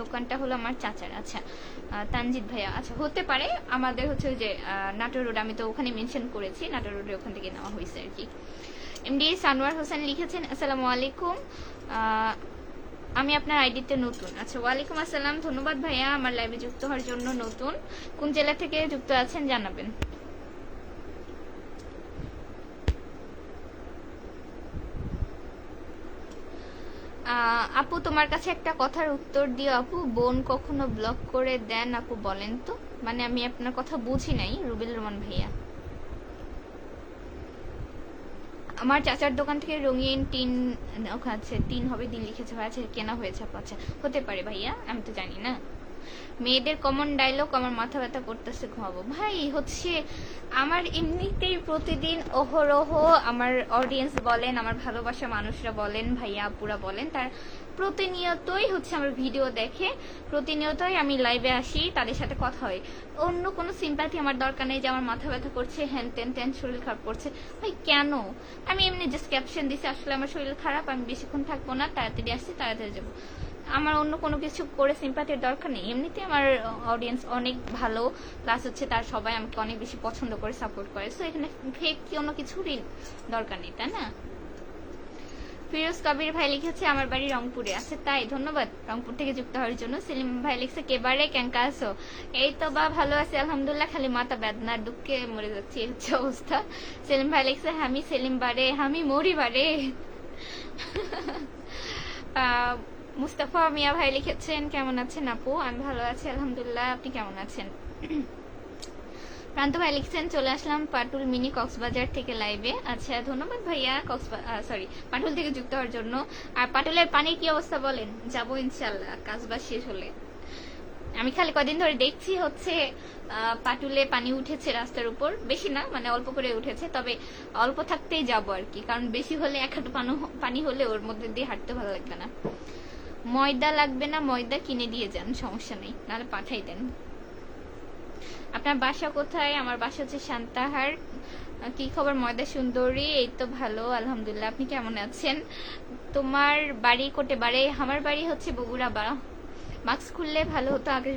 দোকানটা হলো আমার চাচার। আচ্ছা, তানজিদ ভাইয়া, আচ্ছা হতে পারে। আমাদের হচ্ছে ওই যে নাটোর রোড, আমি তো ওখানে মেনশন করেছি, নাটোর রোডে ওখান থেকে নেওয়া হয়েছে আর কি। এমডি সানোয়ার হোসেন লিখেছেন, আসসালামু আলাইকুম, আমি আপনার আইডিতে নতুন। আচ্ছা, ওয়ালাইকুম আসসালাম, ধন্যবাদ ভাইয়া আমার লাইভে যুক্ত হওয়ার জন্য। নতুন কোন জেলা থেকে যুক্ত আছেন জানাবেন। আপু তোমার কাছে একটা কথার উত্তর দিও আপু, বোন কখনো ব্লক করে দেন আপু, বলেন তো? মানে আমি আপনার কথা বুঝি নাই। রুবেল রহমান ভাইয়া, আমার চাচার দোকান থেকে রঙিন টিন, আচ্ছা টিন হবে, দিন লিখেছে ভাই। আচ্ছা, কেনা হয়েছে। আচ্ছা, হতে পারে ভাইয়া, আমি তো জানি না। মেয়েদের কমন ডায়লগ, আমার মাথা ব্যথা করতেছে, ঘুমাবো। ভাই হচ্ছে আমার এমনিতেই প্রতিদিন অহরহ আমার অডিয়েন্স বলেন, আমার ভালোবাসা মানুষরা বলেন, ভাইয়া আপুরা বলেন, তার প্রতিনিয়তই হচ্ছে আমার ভিডিও দেখে, প্রতিনিয়তই আমি লাইভে আসি, তাদের সাথে কথা হয়। অন্য কোনো সিম্প্যাথি আমার দরকার নেই যে আমার মাথা ব্যথা করছে, হ্যান তেন শরীর খারাপ করছে। ভাই কেন? আমি এমনি জাস্ট ক্যাপশন দিছি, আসলে আমার শরীর খারাপ, আমি বেশিক্ষণ থাকবো না, তাড়াতাড়ি আসছি, তাড়াতাড়ি যাবো। আমার অন্য কোনো কিছু করে সিম্পাথির দরকার নেই। এমনিতে আমার অডিয়েন্স অনেক ভালো, প্লাস হচ্ছে তার সবাই আমাকে অনেক বেশি পছন্দ করে, সাপোর্ট করে। সো এখানে ফেক কোনো কিছুরই দরকার নেই, তাই না? ফিরোজ কবির ভাই লিখেছে, আমার বাড়ি রংপুরে। আছে তাই, ধন্যবাদ রংপুর থেকে যুক্ত হওয়ার জন্য। সেলিম ভাই লিখছে, কেবারে ক্যাঙ্কা আছো? এই তো বা ভালো আছি আলহামদুলিল্লাহ, খালি মাথা বেদনার দুঃখে মরে যাচ্ছি, এই হচ্ছে অবস্থা। সেলিম ভাই লিখছে, আমি সেলিম বারে, আমি মরি বারে। মুস্তাফা মিয়া ভাই লিখেছেন, কেমন আছেন আপু? আমি ভালো আছি আলহামদুলিল্লাহ, আপনি কেমন আছেন? প্রান্ত ভাই লিখছেন, চলে আসলাম পাটুল মিনি কক্সবাজার থেকে লাইভে। আচ্ছা, ধন্যবাদ ভাইয়া পাটুল থেকে যুক্ত হওয়ার জন্য। আর পাটুলের পানির কি অবস্থা বলেন? যাবো ইনশাল্লাহ কাজবাজ শেষ হলে। আমি খালি কদিন ধরে দেখছি হচ্ছে পাটুলে পানি উঠেছে রাস্তার উপর, বেশি না, মানে অল্প করে উঠেছে, তবে অল্প থাকতেই যাবো আর কি, কারণ বেশি হলে এক হাঁটু পানি হলে ওর মধ্যে দিয়ে হাঁটতে ভালো লাগবে না। ময়দা লাগবে না, ময়দা কিনে দিয়ে যান, সমস্যা নেই, নাহলে পাঠাই দেন। আপনার বাসা কোথায়? আমার বাসা হচ্ছে সান্তাহার। কি খবর ময়দা সুন্দরী? এই তো ভালো আলহামদুলিল্লাহ, আপনি কেমন আছেন? তোমার বাড়ি কোটে বাড়ি? আমার বাড়ি হচ্ছে বগুড়া। মাস্ক খুললে ভালো হতো আকাশ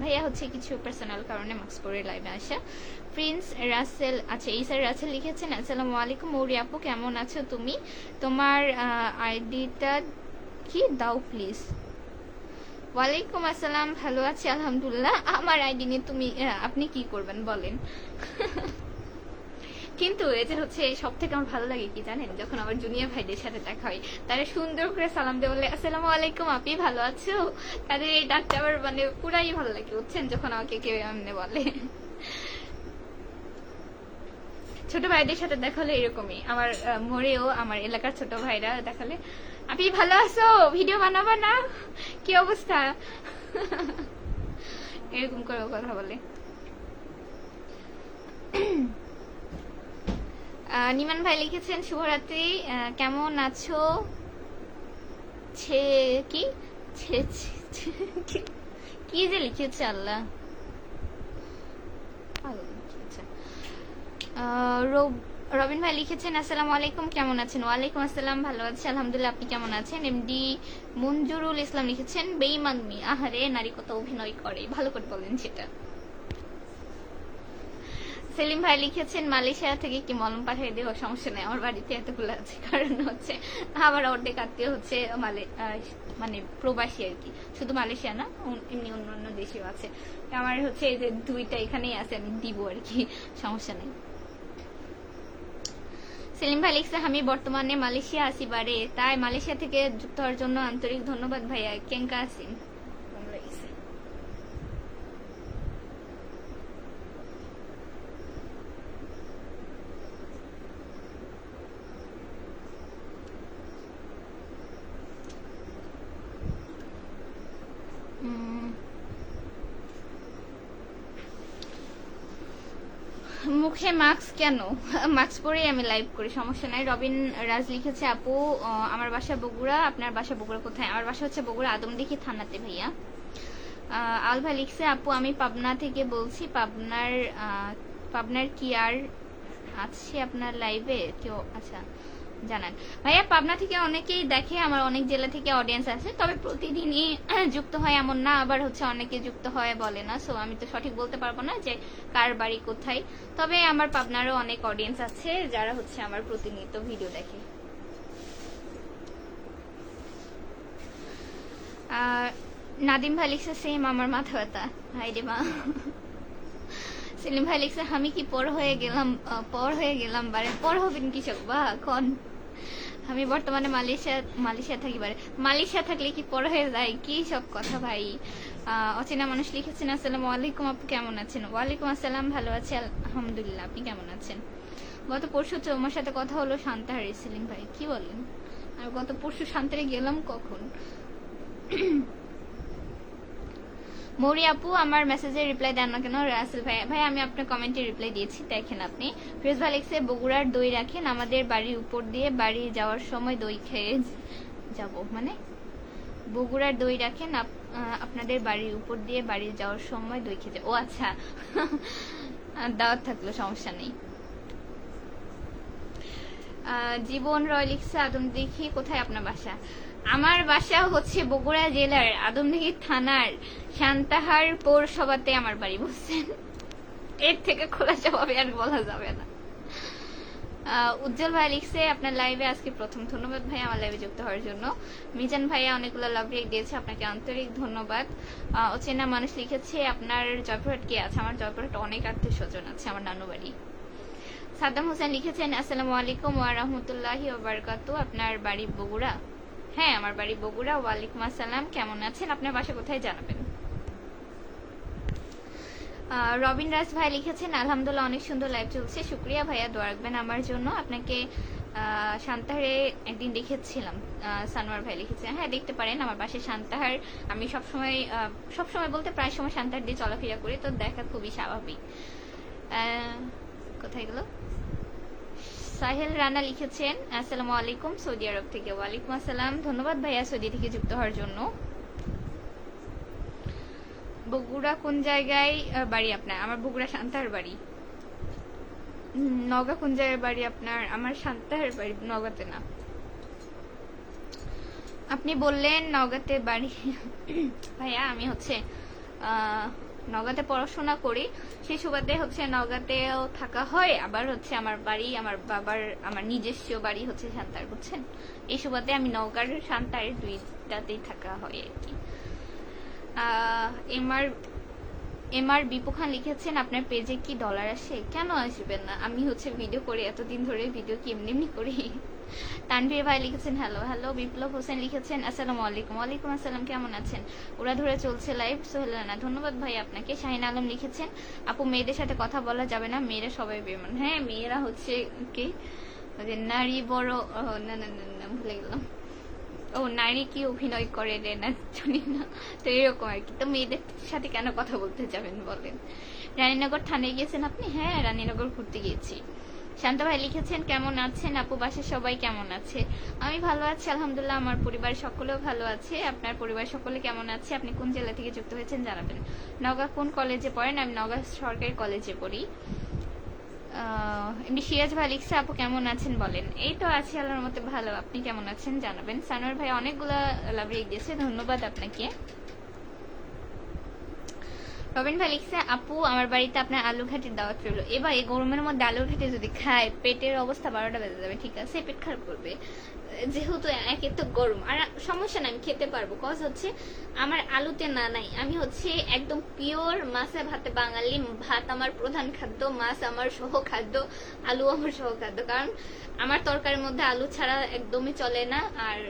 ভাইয়া হচ্ছে কিছু পার্সোনাল কারণে মাস্ক পরে লাইভে আসা। প্রিন্স রাসেল, আচ্ছা এই স্যার রাসেল লিখেছেন, আসসালামু আলাইকুম মৌরি আপু, কেমন আছো তুমি? তোমার আইডিটা কি দাও প্লিজ। ওয়ালাইকুম আসসালাম, ভালো আছি আলহামদুলিল্লাহ। আমার আইডি নিয়ে আপনি কি করবেন বলেন? কিন্তু এই যে হচ্ছে সব থেকে আমার ভালো লাগে কি জানেন, যখন আমার জুনিয়র ভাইদের সাথে দেখা হয়, তারা সুন্দর করে সালাম দিয়ে বলে আসসালামু আলাইকুম আপনি ভালো আছো, তাদের এই ডাকটা আমার মানে পুরাই ভালো লাগে বুঝছেন, যখন আমাকে কেউ এমনি বলে। ছোট ভাইদের সাথে দেখালে এরকমই, আমার মোড়েও আমার এলাকার ছোট ভাইরা দেখালে আপনি ভালো আছো, ভিডিও বানাবা না, কি অবস্থা, এরকম করে কথা বলে। নিমান ভাই লিখেছেন শুভরাত্রি, কেমন আছো, ছে কি কি যে লিখেছে আল্লাহ। রবিন ভাই লিখেছেন আসসালামু আলাইকুম কেমন আছেন, ওয়ালাইকুম আসসালাম ভালো আছি আলহামদুলিল্লাহ, আপনি কেমন আছেন। এমডি মঞ্জুরুল ইসলাম লিখেছেন বেঈমানমি, আহারে নারী কত অভিনয় করে, ভালো করে বলেন সেটা। সেলিম ভাই লিখেছেন মালয়েশিয়া থেকে কি মলম পাঠিয়ে দেবো, সমস্যা নেই, আমার বাড়িতে এতগুলো আছে, কারণ হচ্ছে আবার অর্ধেক আত্মীয় হচ্ছে মানে প্রবাসী আর কি, শুধু মালয়েশিয়া না এমনি অন্যান্য দেশেও আছে, আমার হচ্ছে এই যে দুইটা এখানেই আছে, আমি দিব আর কি, সমস্যা নেই। সেলিম ভাই লিখছে আমি বর্তমানে মালয়েশিয়া আছি বারে, তাই মালয়েশিয়া থেকে যুক্ত হওয়ার জন্য আন্তরিক ধন্যবাদ ভাইয়া, কেঙ্কা আছেন। মুখে মাস্ক কেন, মাস্ক পরেই আমি লাইভ করি, সমস্যা নাই। রবিন রাজ লিখেছে আপু আমার বাসা বগুড়া, আপনার বাসা বগুড়া কোথায়, আমার বাসা হচ্ছে বগুড়া আদমদীঘি থানাতে ভাইয়া। আলভা লিখছে আপু আমি পাবনা থেকে বলছি, পাবনার কি আর আছে আপনার লাইভে কেউ, আচ্ছা জানান ভাইয়া। পাবনা থেকে অনেকেই দেখে, আমার অনেক জেলা থেকে অডিয়েন্স আছে, তবে প্রতিদিনই যুক্ত হয় এমন না, আবার হচ্ছে অনেকে যুক্ত হয় বলে না, সো আমি তো সঠিক বলতে পারবো না যে কার বাড়ি কোথায়, তবে আমার পাবনারও অনেক অডিয়েন্স আছে যারা হচ্ছে আমার প্রতিনিয়ত ভিডিও দেখে। নাদিম ভাই লিখছে সেম আমার মাথা ব্যথা, হাই রে মা। সেলিম ভাই লিখছে আমি কি পর হয়ে গেলাম বারে, পর হবেন কৃষক বা কোন, আমি বর্তমানে মালয়েশিয়া থাকি বারে, মালয়েশিয়া থাকলে কি পর হয়ে যায়, কি সব কথা ভাই। অচেনা মানুষ লিখেছেন আসসালামু আলাইকুম আপু কেমন আছেন, ওয়ালাইকুম আসসালাম ভালো আছি আলহামদুলিল্লাহ, আপনি কেমন আছেন। গত পরশু তোমার সাথে কথা হলো শান্তাহারে, সেলিম ভাই কি বলেন, আর গত পরশু শান্তারে গেলাম কখন। মৌরি আপু আমার মেসেজে রিপ্লাই দেন না কেন, রাসেল ভাই ভাই আমি আপনার কমেন্টে রিপ্লাই দিয়েছি দেখেন আপনি। ফিরোজ ভাই লিখছে বগুড়ার দই রাখেন, আমাদের বাড়ির উপর দিয়ে বাড়ি যাওয়ার সময় দই খেয়ে যাব, মানে বগুড়ার দই রাখেন আপনাদের বাড়ির উপর দিয়ে বাড়ি যাওয়ার সময় দই খেতে, ও আচ্ছা দাওয়াত থাকলো সমস্যা নেই। জীবন রয় লিখছে আদমদীঘি কোথায় আপনার বাসা, আমার বাসা হচ্ছে বগুড়া জেলার আদমদীঘি থানার সান্তাহার পৌরসভাতে আমার বাড়ি, বুঝছেন, এর থেকে খোলা জবাবে আর বলা যাবে না। উজ্জ্বল ভাই লিখছে আপনার লাইভে আজকে প্রথম, ধন্যবাদ ভাই আমার লাইভে যুক্ত হওয়ার জন্য। মিজান ভাইয়া অনেকগুলো লাভ রেক দিয়েছে, আপনাকে আন্তরিক ধন্যবাদ। অচেনা মানুষ লিখেছে আপনার জয়পুরহাট কে আছে, আমার জয়পুরহাট অনেক আত্মীয় স্বজন আছে, আমার নানু বাড়ি। সাদ্দাম হোসেন লিখেছেন আসসালামু আলাইকুম ওয়া রাহমাতুল্লাহি ওয়া বারাকাতু, আপনার বাড়ি বগুড়া, হ্যাঁ আমার বাড়ি বগুড়া, ওয়ালাইকুম আসসালাম কেমন আছেন, আপনার বাসা কোথায় জানাবেন। রবিন রাজ ভাই লিখেছেন আলহামদুলিল্লাহ অনেক সুন্দর লাইভ চলছে, শুক্রিয়া ভাইয়া, দোয়া রাখবেন আমার জন্য, আপনাকে সান্তাহারে একদিন দেখেছিলাম। সানোয়ার ভাই লিখেছেন হ্যাঁ দেখতে পারেন, আমার পাশে সান্তাহার, আমি সবসময় বলতে প্রায় সময় সান্তাহার দিয়ে চলাফেরা করি, তো দেখা খুবই স্বাভাবিক। কোথায় গেল। সাহেল রানা লিখেছেন আসসালামু আলাইকুম সৌদি আরব থেকে, ওয়ালাইকুম আসসালাম, ধন্যবাদ ভাইয়া সৌদি থেকে যুক্ত হওয়ার জন্য। বগুড়া কোন জায়গায় বাড়ি আপনার, আমার বগুড়া সান্তাহার বাড়ি। নওগাঁ কোন জায়গায় বাড়ি আপনার, আমার সান্তাহার বাড়ি নওগাঁতে না। আপনি বললেন নওগাঁতে বাড়ি, ভাইয়া আমি হচ্ছে নওগাঁতে পড়াশোনা করি, সেই সুবাদে হচ্ছে নওগাঁতেও থাকা হয়, আবার হচ্ছে আমার বাড়ি আমার বাবার আমার নিজস্ব বাড়ি হচ্ছে সান্তাহার, বুঝছেন, এই সুবাদে আমি নওগাঁর সান্তাহার দুইটাতেই থাকা হয় আর কি। এমআর বিপু খান লিখেছেন আপনার পেজে কি ডলার আসে? কেন আসবে না, আমি হচ্ছে ভিডিও করে এতদিন ধরে ভিডিও কি এমনি এমনি করি। তানভীর ভাই লিখেছেন হ্যালো হ্যালো। বিপ্লব হোসেন লিখেছেন আসসালামু আলাইকুম। ওয়ালাইকুম আসসালাম, কেমন আছেন? ওরা ধরে চলছে লাইভ। সোহেলানা ধন্যবাদ ভাই আপনাকে। শাহিন আলম লিখেছেন আপু মেয়েদের সাথে কথা বলা যাবে না, মেয়েরা সবাই বেমান। হ্যাঁ, মেয়েরা হচ্ছে কি নারী বড়, না না না না, ভুলে গেলাম। ও নারী কি অভিনয় করে রে না জানি না, তো এরকম আর কি। তো মেয়েদের সাথে কেন কথা বলতে যাবেন বলেন? রানীনগর থানায় গিয়েছেন আপনি? হ্যাঁ, রানীনগর ঘুরতে গিয়েছি। শান্ত ভাই লিখেছেন কেমন আছেন আপু, বাসার সবাই কেমন আছে? আমি ভালো আছি আলহামদুলিল্লাহ, আমার পরিবার সকলেও ভালো আছে। আপনার পরিবার সকলে কেমন আছে? আপনি কোন জেলা থেকে যুক্ত হয়েছেন জানাবেন। নওগাঁ কোন কলেজে পড়েন? আমি নওগাঁ সরকারি কলেজে পড়ি। এমনি সিরাজ ভাই লিখছে আপু কেমন আছেন বলেন। এই তো আছি আল্লাহর মতে ভালো, আপনি কেমন আছেন জানাবেন। সানোয়ার ভাই অনেকগুলা লাভ রেখে দিয়েছে, ধন্যবাদ আপনাকে। রবিন ভাই লিখছে আপু আমার বাড়িতে আপনার আলু ঘাটির দাওয়াত রইল। এবার এই গরমের মধ্যে আলু ঘাটি যদি খায় পেটের অবস্থা 12টা বেজে যাবে, ঠিক আছে? পেট খারাপ করবে, যেহেতু একে তো গরম। আর সমস্যা নাই, আমি খেতে পারবো, কজ হচ্ছে আমার আলুতে না নাই। আমি হচ্ছে একদম পিওর মাছে ভাতে বাঙালি। ভাত আমার প্রধান খাদ্য, মাছ আমার সহ খাদ্য, আলু আমার সহ খাদ্য। কারণ আমার তরকারির মধ্যে আলু ছাড়া একদমই চলে না। আর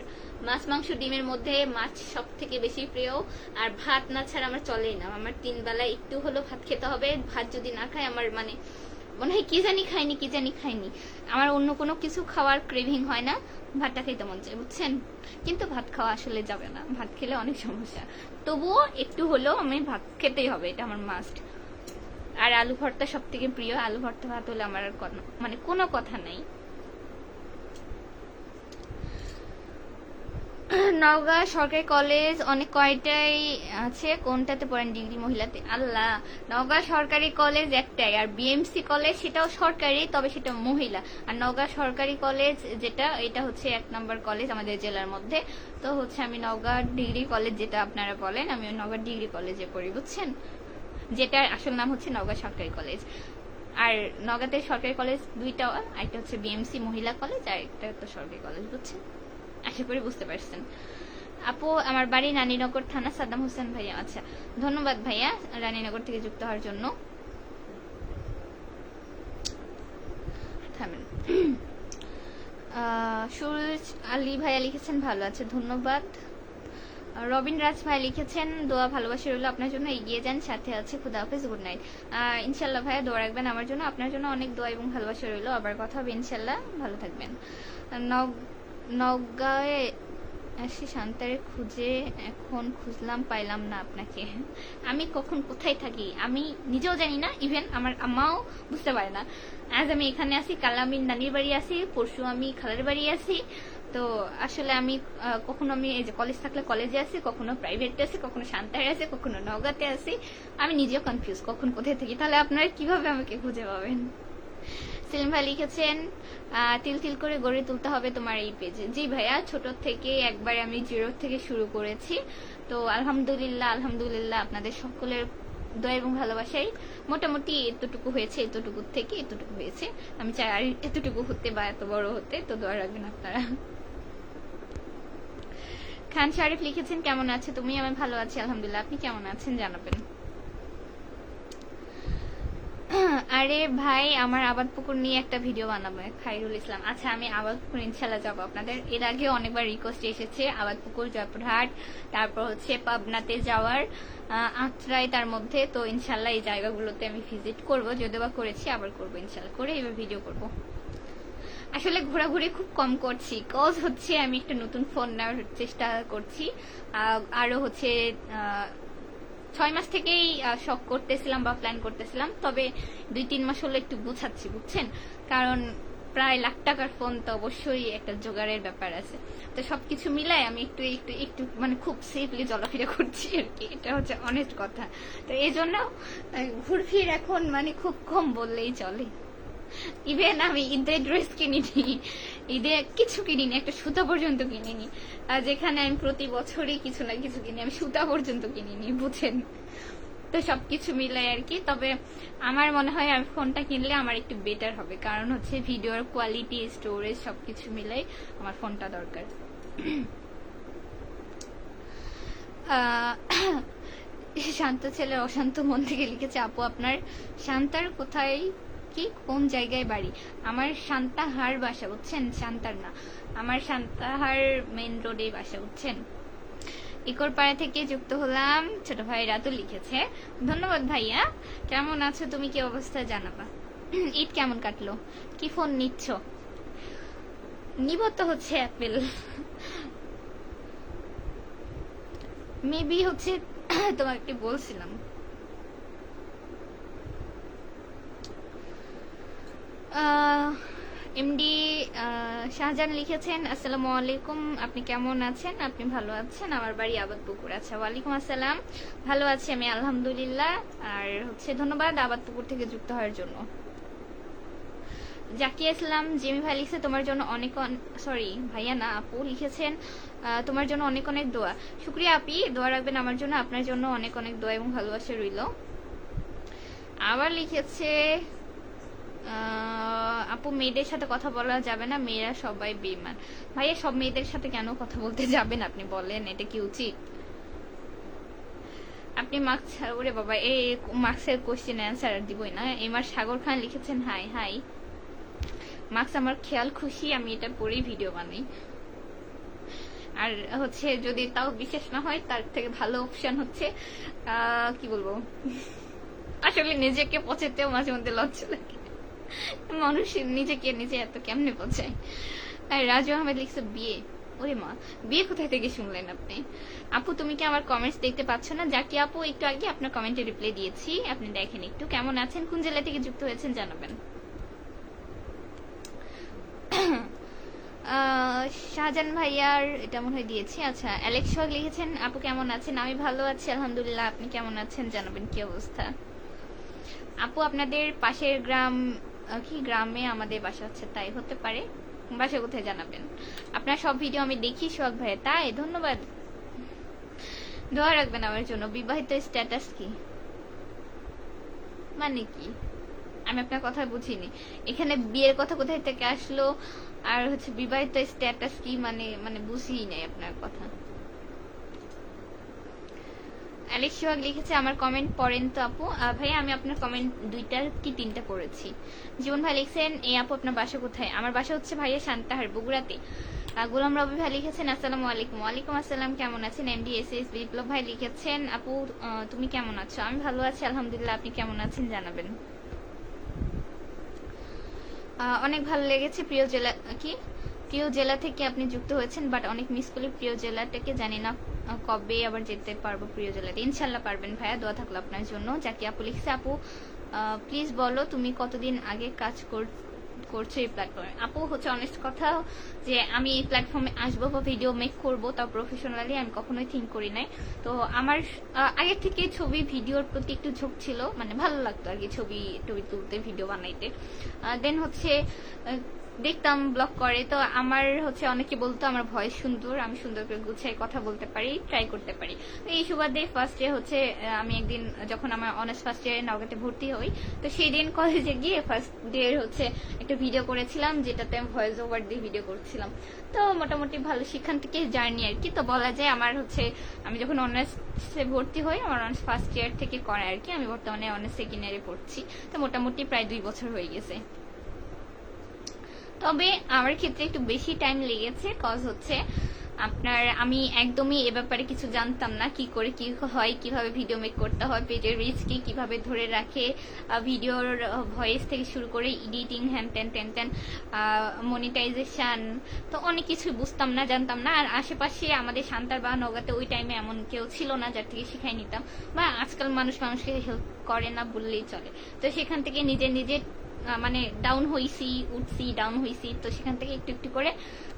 মাছ মাংস ডিমের মধ্যে মাছ সব থেকে বেশি প্রিয়। আর ভাত না ছাড়া আমার চলেই না। আমার 3 বেলা একটু হলো ভাত খেতে হবে। ভাত যদি না খাই আমার মানে মনে হয় কি জানি খাইনি। আমার অন্য কোনো কিছু খাওয়ার ক্রেভিং হয় না, ভাতটা খেতে মন চায়, বুঝছেন? কিন্তু ভাত খাওয়া আসলে যাবে না, ভাত খেলে অনেক সমস্যা। তবুও একটু হলেও আমি ভাত খেতেই হবে, এটা আমার মাস্ট। আর আলু ভর্তা সব থেকে প্রিয়। আলু ভর্তা ভাত হলে আমার আর মানে কোনো কথা নাই। নওগাঁ সরকারি কলেজ অনেক কয়টাই আছে, কোনটাতে পড়েন? ডিগ্রি মহিলাতে। আল্লাহ, নওগাঁ সরকারি কলেজ একটাই, আর বিএমসি কলেজ সেটাও সরকারি, তবে সেটা মহিলা। আর নওগাঁ সরকারি কলেজ যেটা, এটা হচ্ছে 1 নম্বর কলেজ আমাদের জেলার মধ্যে। তো হচ্ছে আমি নওগাঁ ডিগ্রি কলেজ যেটা আপনারা বলেন, আমি নওগাঁ ডিগ্রি কলেজে পড়ি, বুঝছেন? যেটার আসল নাম হচ্ছে নওগাঁ সরকারি কলেজ। আর নওগাঁতে সরকারি কলেজ 2টা, একটা হচ্ছে বিএমসি মহিলা কলেজ আর একটা তো সরকারি কলেজ, বুঝছেন? আশা করি বুঝতে পারছেন। আপু আমার বাড়ি রানীনগর থানা। সাদ্দাম হোসেন ভাইয়া, আচ্ছা ধন্যবাদ ভাইয়া রানীনগর থেকে যুক্ত হওয়ার জন্য। থামেন। সুরজ আলী ভাইয়া লিখেছেন ভালো আছে, ধন্যবাদ। রবিন রাজ ভাই লিখেছেন দোয়া ভালোবাসা রইল আপনার জন্য, এগিয়ে যান, সাথে আছে, খুদা হাফেজ, গুড নাইট। ইনশাল্লাহ ভাইয়া দোয়া রাখবেন আমার জন্য, আপনার জন্য অনেক দোয়া এবং ভালোবাসা রইল। আবার কথা হবে ইনশাল্লাহ, ভালো থাকবেন। নওগাঁয়ে আসি শান্তারে খুঁজে, এখন খুঁজলাম পাইলাম না আপনাকে। আমি কখন কোথায় থাকি আমি নিজেও জানি না, ইভেন আমার আম্মাও বুঝতে পারে না। আজ আমি এখানে আছি, কাল আমি নানির বাড়ি আছি, পরশু আমি খালার বাড়ি আছি। তো আসলে আমি কখনো আমি এই যে কলেজ থাকলে কলেজে আছি, কখনো প্রাইভেটে আছি, কখনো শান্তারে আছি, কখনো নওগাঁতে আছি। আমি নিজেও কনফিউজ কখন কোথায় থাকি। তাহলে আপনারা কিভাবে আমাকে খুঁজে পাবেন? সেলিম ভাই লিখেছেন তিল তিল করে গড়ে তুলতে হবে তোমার এই পেজে। জি ভাইয়া, ছোট থেকে একবার আমি 0 থেকে শুরু করেছি। তো আলহামদুলিল্লাহ আপনাদের সকলের দয়া এবং ভালোবাসাই মোটামুটি এতটুকু হয়েছে, এতটুকু থেকে এতটুকু হয়েছে। আমি চাই আর এতটুকু হতে বা এত বড় হতে, তো দোয়া রাখবেন আপনারা। খান শারিফ লিখেছেন কেমন আছে তুমি? আমি ভালো আছি আলহামদুলিল্লাহ, আপনি কেমন আছেন জানাবেন। আরে ভাই আমার আবাদ পুকুর নিয়ে একটা ভিডিও বানাবো, খাইরুল ইসলাম। আচ্ছা আমি আবাদ পুকুর ইনশাল্লাহ যাবো। আপনাদের এর আগে অনেকবার রিকোয়েস্ট এসেছে আবাদ পুকুর, জয়পুরহাট, তারপর হচ্ছে পাবনাতে যাওয়ার, আত্রাই তার মধ্যে। তো ইনশাল্লাহ এই জায়গাগুলোতে আমি ভিজিট করবো, যদিও বা করেছি, আবার করবো ইনশাল্লাহ, করে এবার ভিডিও করব। আসলে ঘোরাঘুরি খুব কম করছি, কজ হচ্ছে আমি একটা নতুন ফোন নেওয়ার চেষ্টা করছি। আরো হচ্ছে 6 মাস থেকেই শখ করতেছিলাম বা প্ল্যান করতেছিলাম, তবে 2-3 মাস হলো একটু গুছাচ্ছি, বুঝছেন? কারণ প্রায় লাখ টাকার ফোন, তো অবশ্যই একটা জোগাড়ের ব্যাপার আছে। তো সবকিছু মিলাই আমি একটু একটু একটু মানে খুব সেফলি চলাফেরা করছি আর কি, এটা হচ্ছে অনেস্ট কথা। তো এই জন্য ঘুরফির এখন মানে খুব কম বললেই চলে। ইভেন আমি ঈদের ড্রেস কিনিনি, ঈদে কিছু কিনিনি, একটা সুতা পর্যন্ত কিনিনি। যেখানে আমি প্রতি বছরই কিছু না কিছু কিনি, আমি সুতা পর্যন্ত কিনিনি, বুঝেন? তো সবকিছু মিলাই আর কি। তবে আমার মনে হয় আমি ফোনটা কিনলে আমার একটু বেটার হবে, কারণ হচ্ছে ভিডিওর কোয়ালিটি, স্টোরেজ সবকিছু মিলাই আমার ফোনটা দরকার। শান্ত ছেলের অশান্ত মন থেকে লিখেছে আপু আপনার শান্তার কোথায় কি কোন জায়গায় বাড়ি? আমার শান্তাহার বাসা, বুঝছেন? শান্তার না, আমার শান্তাহার মেন রোডে বাসা, বুঝছেন? ইকরপাড়া থেকে যুক্ত হলাম, ছোট ভাই রাতুল লিখেছে। ধন্যবাদ ভাইয়া। কেমন আছো তুমি, কি অবস্থা জানাবা। ঈদ কেমন কাটলো? কি ফোন নিচ্ছ? নিব তো হচ্ছে অ্যাপেল, মেবি হচ্ছে তোমাকে বলছিলাম। এমডি শাহজাহান লিখেছেন আসসালামু আলাইকুম, আপনি কেমন আছেন? আপনি ভালো আছেন? আমার বাড়ি আবাদপুকুর। আচ্ছা, ওয়ালাইকুম আসসালাম। ভালো আছি আমি আলহামদুলিল্লাহ। আর হচ্ছে ধন্যবাদ আবাদপুকুর থেকে যুক্ত হওয়ার জন্য। জাকিয়া ইসলাম জিমি ভাই লিখছে তোমার জন্য অনেক সরি ভাইয়া না আপু লিখেছেন তোমার জন্য অনেক অনেক দোয়া। শুক্রিয়া আপি, দোয়া রাখবেন আমার জন্য, আপনার জন্য অনেক অনেক দোয়া এবং ভালোবাসা রইল। আবার লিখেছে আপু মেয়েদের সাথে কথা বলা যাবে না, মেয়েরা সবাই বেঈমান। ভাইয়া সব মেয়েদের সাথে কেন কথা বলতে যাবেন আপনি, বলেন এটা কি উচিত? আপনি মার্কস ওরে বাবা, এই মার্কসের কোশ্চেন অ্যান্সার দিবই না। এমার সাগর খান লিখেছেন হাই হাই। মার্কস আমার খেয়াল খুশি, আমি এটা পরেই ভিডিও বানাই। আর হচ্ছে যদি তাও বিশেষ না হয়, তার থেকে ভালো অপশন হচ্ছে কি বলবো, আসলে নিজেকে পচাতেও মাঝে মধ্যে লজ্জা লাগে, মানুষ নিজেকে নিজে এত কেমনে পচায়। আর রাজু আহমেদ লিখছে বিয়ে। ওরে মা, বিয়ে কোথায় থেকে শুনলেন আপনি? আপু তুমি কি আমার কমেন্টস দেখতে পাচ্ছ না? জাকি আপু একটু আগে আপনার কমেন্টে রিপ্লাই দিয়েছি, আপনি দেখেন একটু। কেমন আছেন, কোন জেলা থেকে যুক্ত হয়েছেন জানাবেন। শাহজাহান ভাইয়ার এটা মনে হয় দিয়েছি। আচ্ছা, অ্যালেক্স সোহাগ লিখেছেন আপু কেমন আছেন? আমি ভালো আছি আলহামদুলিল্লাহ, আপনি কেমন আছেন জানাবেন, কি অবস্থা। আপু আপনাদের পাশের গ্রাম কি গ্রামে আমাদের বাসা হচ্ছে, তাই হতে পারে, বাসা কোথায় জানাবেন। আপনার সব ভিডিও আমি দেখি সোহাগ ভাইয়া, তাই ধন্যবাদ। দোয়া রাখবেন আমার জন্য। বিবাহিত স্ট্যাটাস কি মানে কি, আমি আপনার কথা বুঝিনি। এখানে বিয়ের কথা কোথায় থেকে আসলো, আর হচ্ছে বিবাহিত স্ট্যাটাস কি মানে, মানে বুঝিই নাই আপনার কথা। অ্যালেক্স সোহাগ লিখেছে আমার কমেন্ট পড়েন তো আপু। ভাই আমি আপনার কমেন্ট দুইটা কি তিনটা পড়েছি। জীবন ভাই লিখছেন এই আপু আপনার বাসা কোথায়? আমার বাসা হচ্ছে ভাইয়া শান্তাহার, বগুড়াতে। গোলাম রবি ভাই লিখেছেন আসসালামু আলাইকুম। ওয়ালাইকুম আসসালাম, কেমন আছেন? এমডি এস এস বিপ্লব ভাই লিখেছেন আপু তুমি কেমন আছো? আমি ভালো আছি আলহামদুলিল্লাহ, আপনি কেমন আছেন জানাবেন। অনেক ভালো লেগেছে। প্রিয় জেলা কি, প্রিয় জেলা থেকে আপনি যুক্ত হয়েছেন, বাট অনেক মিস করি প্রিয় জেলাটাকে, জানি না কবে আবার যেতে পারবো প্রিয় জেলাতে। ইনশাল্লাহ পারবেন ভাইয়া, দোয়া থাকলো আপনার জন্য। যাকে আপু লিখছে আপু প্লিজ বলো তুমি কতদিন আগে কাজ করছো এই প্ল্যাটফর্মে। আপু হচ্ছে অনেস্ট কথা যে আমি এই প্ল্যাটফর্মে আসবো বা ভিডিও মেক করবো, তাও প্রফেশনালি আমি কখনোই থিঙ্ক করি নাই। তো আমার আগের থেকে ছবি ভিডিওর প্রতি একটু ঝোঁক ছিল, মানে ভালো লাগতো আর কি ছবি টবি তুলতে, ভিডিও বানাইতে। দেন হচ্ছে দেখতাম ব্লগ করে, তো আমার হচ্ছে অনেকে বলতো আমার ভয়েস সুন্দর, আমি সুন্দর করে গুছিয়ে কথা বলতে পারি, ট্রাই করতে পারি। তো এই সুবাদে ফার্স্ট ইয়ার হচ্ছে আমি একদিন যখন আমার অনার্স ফার্স্ট ইয়ারে নওগাঁতে ভর্তি হই, তো সেই দিন কলেজে গিয়ে ফার্স্ট ডে হচ্ছে একটা ভিডিও করেছিলাম, যেটাতে আমি ভয়েস ওভার দিয়ে ভিডিও করছিলাম। তো মোটামুটি ভালো সেখান থেকে জার্নি আর কি। তো বলা যায় আমার হচ্ছে আমি যখন অনার্সে ভর্তি হই, আমার অনার্স ফার্স্ট ইয়ার থেকে করে আর কি, আমি বর্তমানে অনার্স সেকেন্ড ইয়ারে পড়ছি। তো মোটামুটি প্রায় 2 বছর হয়ে গেছে। তবে আমার ক্ষেত্রে একটু বেশি টাইম লেগেছে, কজ হচ্ছে আপনার আমি একদমই এ ব্যাপারে কিছু জানতাম না, কি করে কি হয়, কিভাবে ভিডিও মেক করতে হয়, পেজের রিচ কি কিভাবে ধরে রাখে, ভিডিওর ভয়েস থেকে শুরু করে এডিটিং, হ্যান ত্যান ট্যান ট্যান, মনিটাইজেশন, তো অনেক কিছু বুঝতাম না, জানতাম না। আর আশেপাশে আমাদের সান্তার বা নওগাঁতে ওই টাইমে এমন কেউ ছিল না যার থেকে শিখাই নিতাম, বা আজকাল মানুষ মানুষকে হেল্প করে না বললেই চলে। তো সেখান থেকে নিজে নিজে মানে ডাউন হইছি, উঠছি, ডাউন হইছি, তো সেখান থেকে একটু একটু করে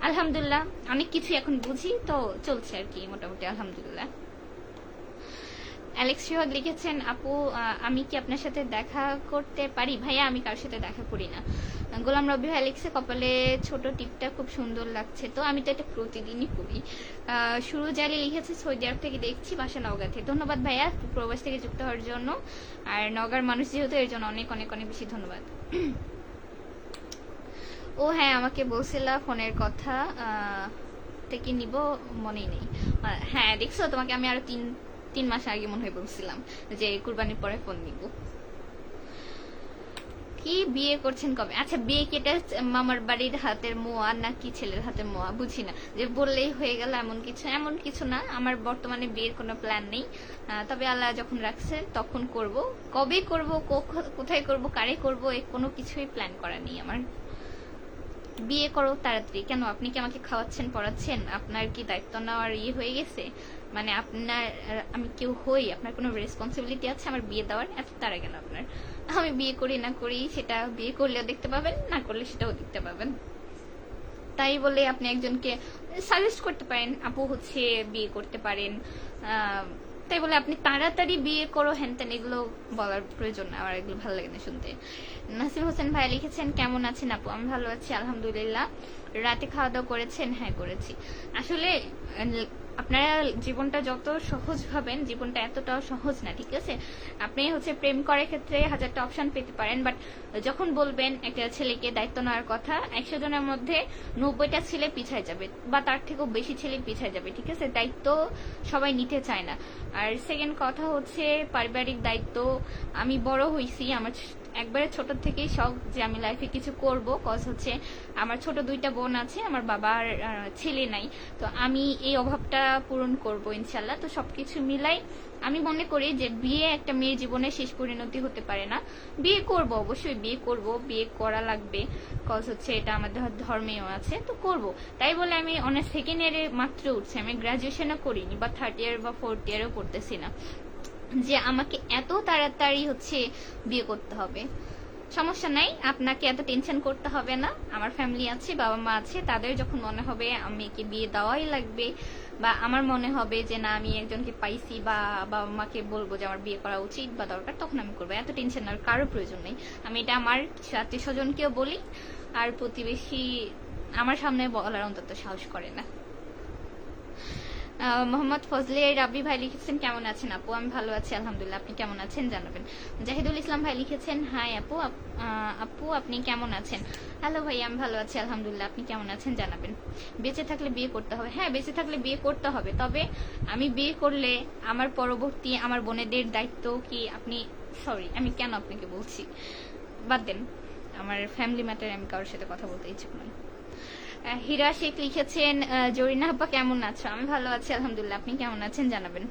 আলহামদুলিল্লাহ অনেক কিছু এখন বুঝি, তো চলছে আর কি মোটামুটি আলহামদুলিল্লাহ। অ্যালেক্স সোহাগ লিখেছেন আপু আমি কি আপনার সাথে দেখা করতে পারি? ভাইয়া আমি কারোর সাথে দেখা করি না। গোলাম রবি ভাই লিখছে কপালে ছোট টিপটা খুব সুন্দর লাগছে, তো আমি তো এটা প্রতিদিনই করি। সুরজ আলী লিখেছে সৌদি আরব থেকে দেখছি, বাসা নওগাঁতে। ধন্যবাদ ভাইয়া প্রবাস থেকে যুক্ত হওয়ার জন্য, আর নওগাঁর মানুষ যেহেতু এর জন্য অনেক অনেক অনেক বেশি ধন্যবাদ। ও হ্যাঁ, আমাকে বলছিলা ফোনের কথা থেকে নিব, মনেই নেই। হ্যাঁ দেখছো, তোমাকে আমি আরো 3 মাস আগে মনে হয় বলছিলাম যে কুরবানির পরে ফোন নিব। কি বিয়ে করছেন কবে? আচ্ছা, বিয়ে কি এটা মামার বাড়ির হাতের মোয়া নাকি ছেলের হাতের মোয়া বুঝি না, যে বললেই হয়ে গেল এমন কিছু না। আমার বর্তমানে বিয়ের কোনো প্ল্যান নেই, তবে আল্লাহ যখন রাখছে তখন করব। কবে করব, কোথায় করব, কারে করব, কোনো কিছুই প্ল্যান করা নেই আমার। বিয়ে করো তাড়াতাড়ি। কেন, আপনি কি আমাকে খাওয়াচ্ছেন পড়াচ্ছেন? আপনার কি দায়িত্ব নেওয়ার হয়ে গেছে? মানে আপনার, আমি কেউ হই, আপনার কোনো রেসপন্সিবিলিটি আছে আমার বিয়ে দেওয়ার? এত তাড়া কেন আপনার? আমি বিয়ে করি না করি সেটা বিয়ে করলেও দেখতে পাবেন, না করলে সেটাও দেখতে পাবেন। তাই বলে আপনি একজনকে সাজেস্ট করতে পারেন, আপু হচ্ছে বিয়ে করতে পারেন, তাই বলে আপনি তাড়াতাড়ি বিয়ে করো হ্যান ত্যান এগুলো বলার প্রয়োজন না, আমার এগুলো ভালো লাগে না শুনতে। নাসির হোসেন ভাই লিখেছেন কেমন আছেন আপু? আমি ভালো আছি আলহামদুলিল্লাহ। রাতে খাওয়া দাওয়া করেছেন? হ্যাঁ করেছি। আসলে আপনারা জীবনটা যত সহজ ভাবেন, জীবনটা এতটাও সহজ না, ঠিক আছে? আপনি হচ্ছে প্রেম করার ক্ষেত্রে 1000টা অপশন পেতে পারেন, বাট যখন বলবেন একটা ছেলেকে দায়িত্ব নেওয়ার কথা, 100 জনের মধ্যে 90টা ছেলে পিছায় যাবে বা তার থেকেও বেশি ছেলে পিছায় যাবে, ঠিক আছে? দায়িত্ব সবাই নিতে চায় না। আর সেকেন্ড কথা হচ্ছে পারিবারিক দায়িত্ব। আমি বড় হইছি, আমার একবারে ছোট থেকেই শখ যে আমি লাইফে কিছু করব, কজ হচ্ছে আমার ছোট 2টা বোন আছে, আমার বাবার ছেলে নাই, তো আমি এই অভাবটা পূরণ করব ইনশাল্লাহ। তো সবকিছু মিলাই আমি মনে করি যে বিয়ে একটা মেয়ের জীবনে শেষ পরিণতি হতে পারে না। বিয়ে করব, অবশ্যই বিয়ে করব, বিয়ে করা লাগবে, কজ হচ্ছে এটা আমাদের ধর্মেও আছে, তো করব। তাই বলে আমি অনেক সেকেন্ড ইয়ারে মাত্র উঠছি, আমি গ্রাজুয়েশনও করিনি বা 3rd ইয়ার বা 4th ইয়ারও পড়তেছি না যে আমাকে এত তাড়াতাড়ি হচ্ছে বিয়ে করতে হবে। সমস্যা নাই, আপনাকে এত টেনশন করতে হবে না। আমার ফ্যামিলি আছে, বাবা মা আছে, তাদের যখন মনে হবে আমি কি বিয়ে দেওয়াই লাগবে, বা আমার মনে হবে যে না আমি একজনকে পাইছি বা বাবা মাকে বলবো যে আমার বিয়ে করা উচিত বা দরকার, তখন আমি করবো। এত টেনশন আর কারো প্রয়োজন নেই। আমি এটা আমার আত্মীয় স্বজনকেও বলি, আর প্রতিবেশী আমার সামনে বলার অন্তত সাহস করে না। মোহাম্মদ ফজলে রাব্বি ভাই লিখেছেন কেমন আছেন আপু? আমি ভালো আছি আলহামদুলিল্লাহ, আপনি কেমন আছেন জানাবেন। জাহিদুল ইসলাম ভাই লিখেছেন হাই আপু, আপু আপনি কেমন আছেন? হ্যালো ভাই, আমি ভালো আছি আলহামদুলিল্লাহ, আপনি কেমন আছেন জানাবেন। বেঁচে থাকলে বিয়ে করতে হবে? হ্যাঁ, বেঁচে থাকলে বিয়ে করতে হবে, তবে আমি বিয়ে করলে আমার পরবর্তী আমার বোনেদের দায়িত্ব কি আপনি, সরি আমি কেন আপনাকে বলছি, বাদ দেন, আমার ফ্যামিলি ম্যাটারে আমি কারোর সাথে কথা বলতে ইচ্ছুক নই। হীরা শেখ লিখেছেন জরিনা আপা কেমন আছো? আমি ভালো আছি আলহামদুলিল্লাহ, আপনি কেমন আছেন জানাবেন।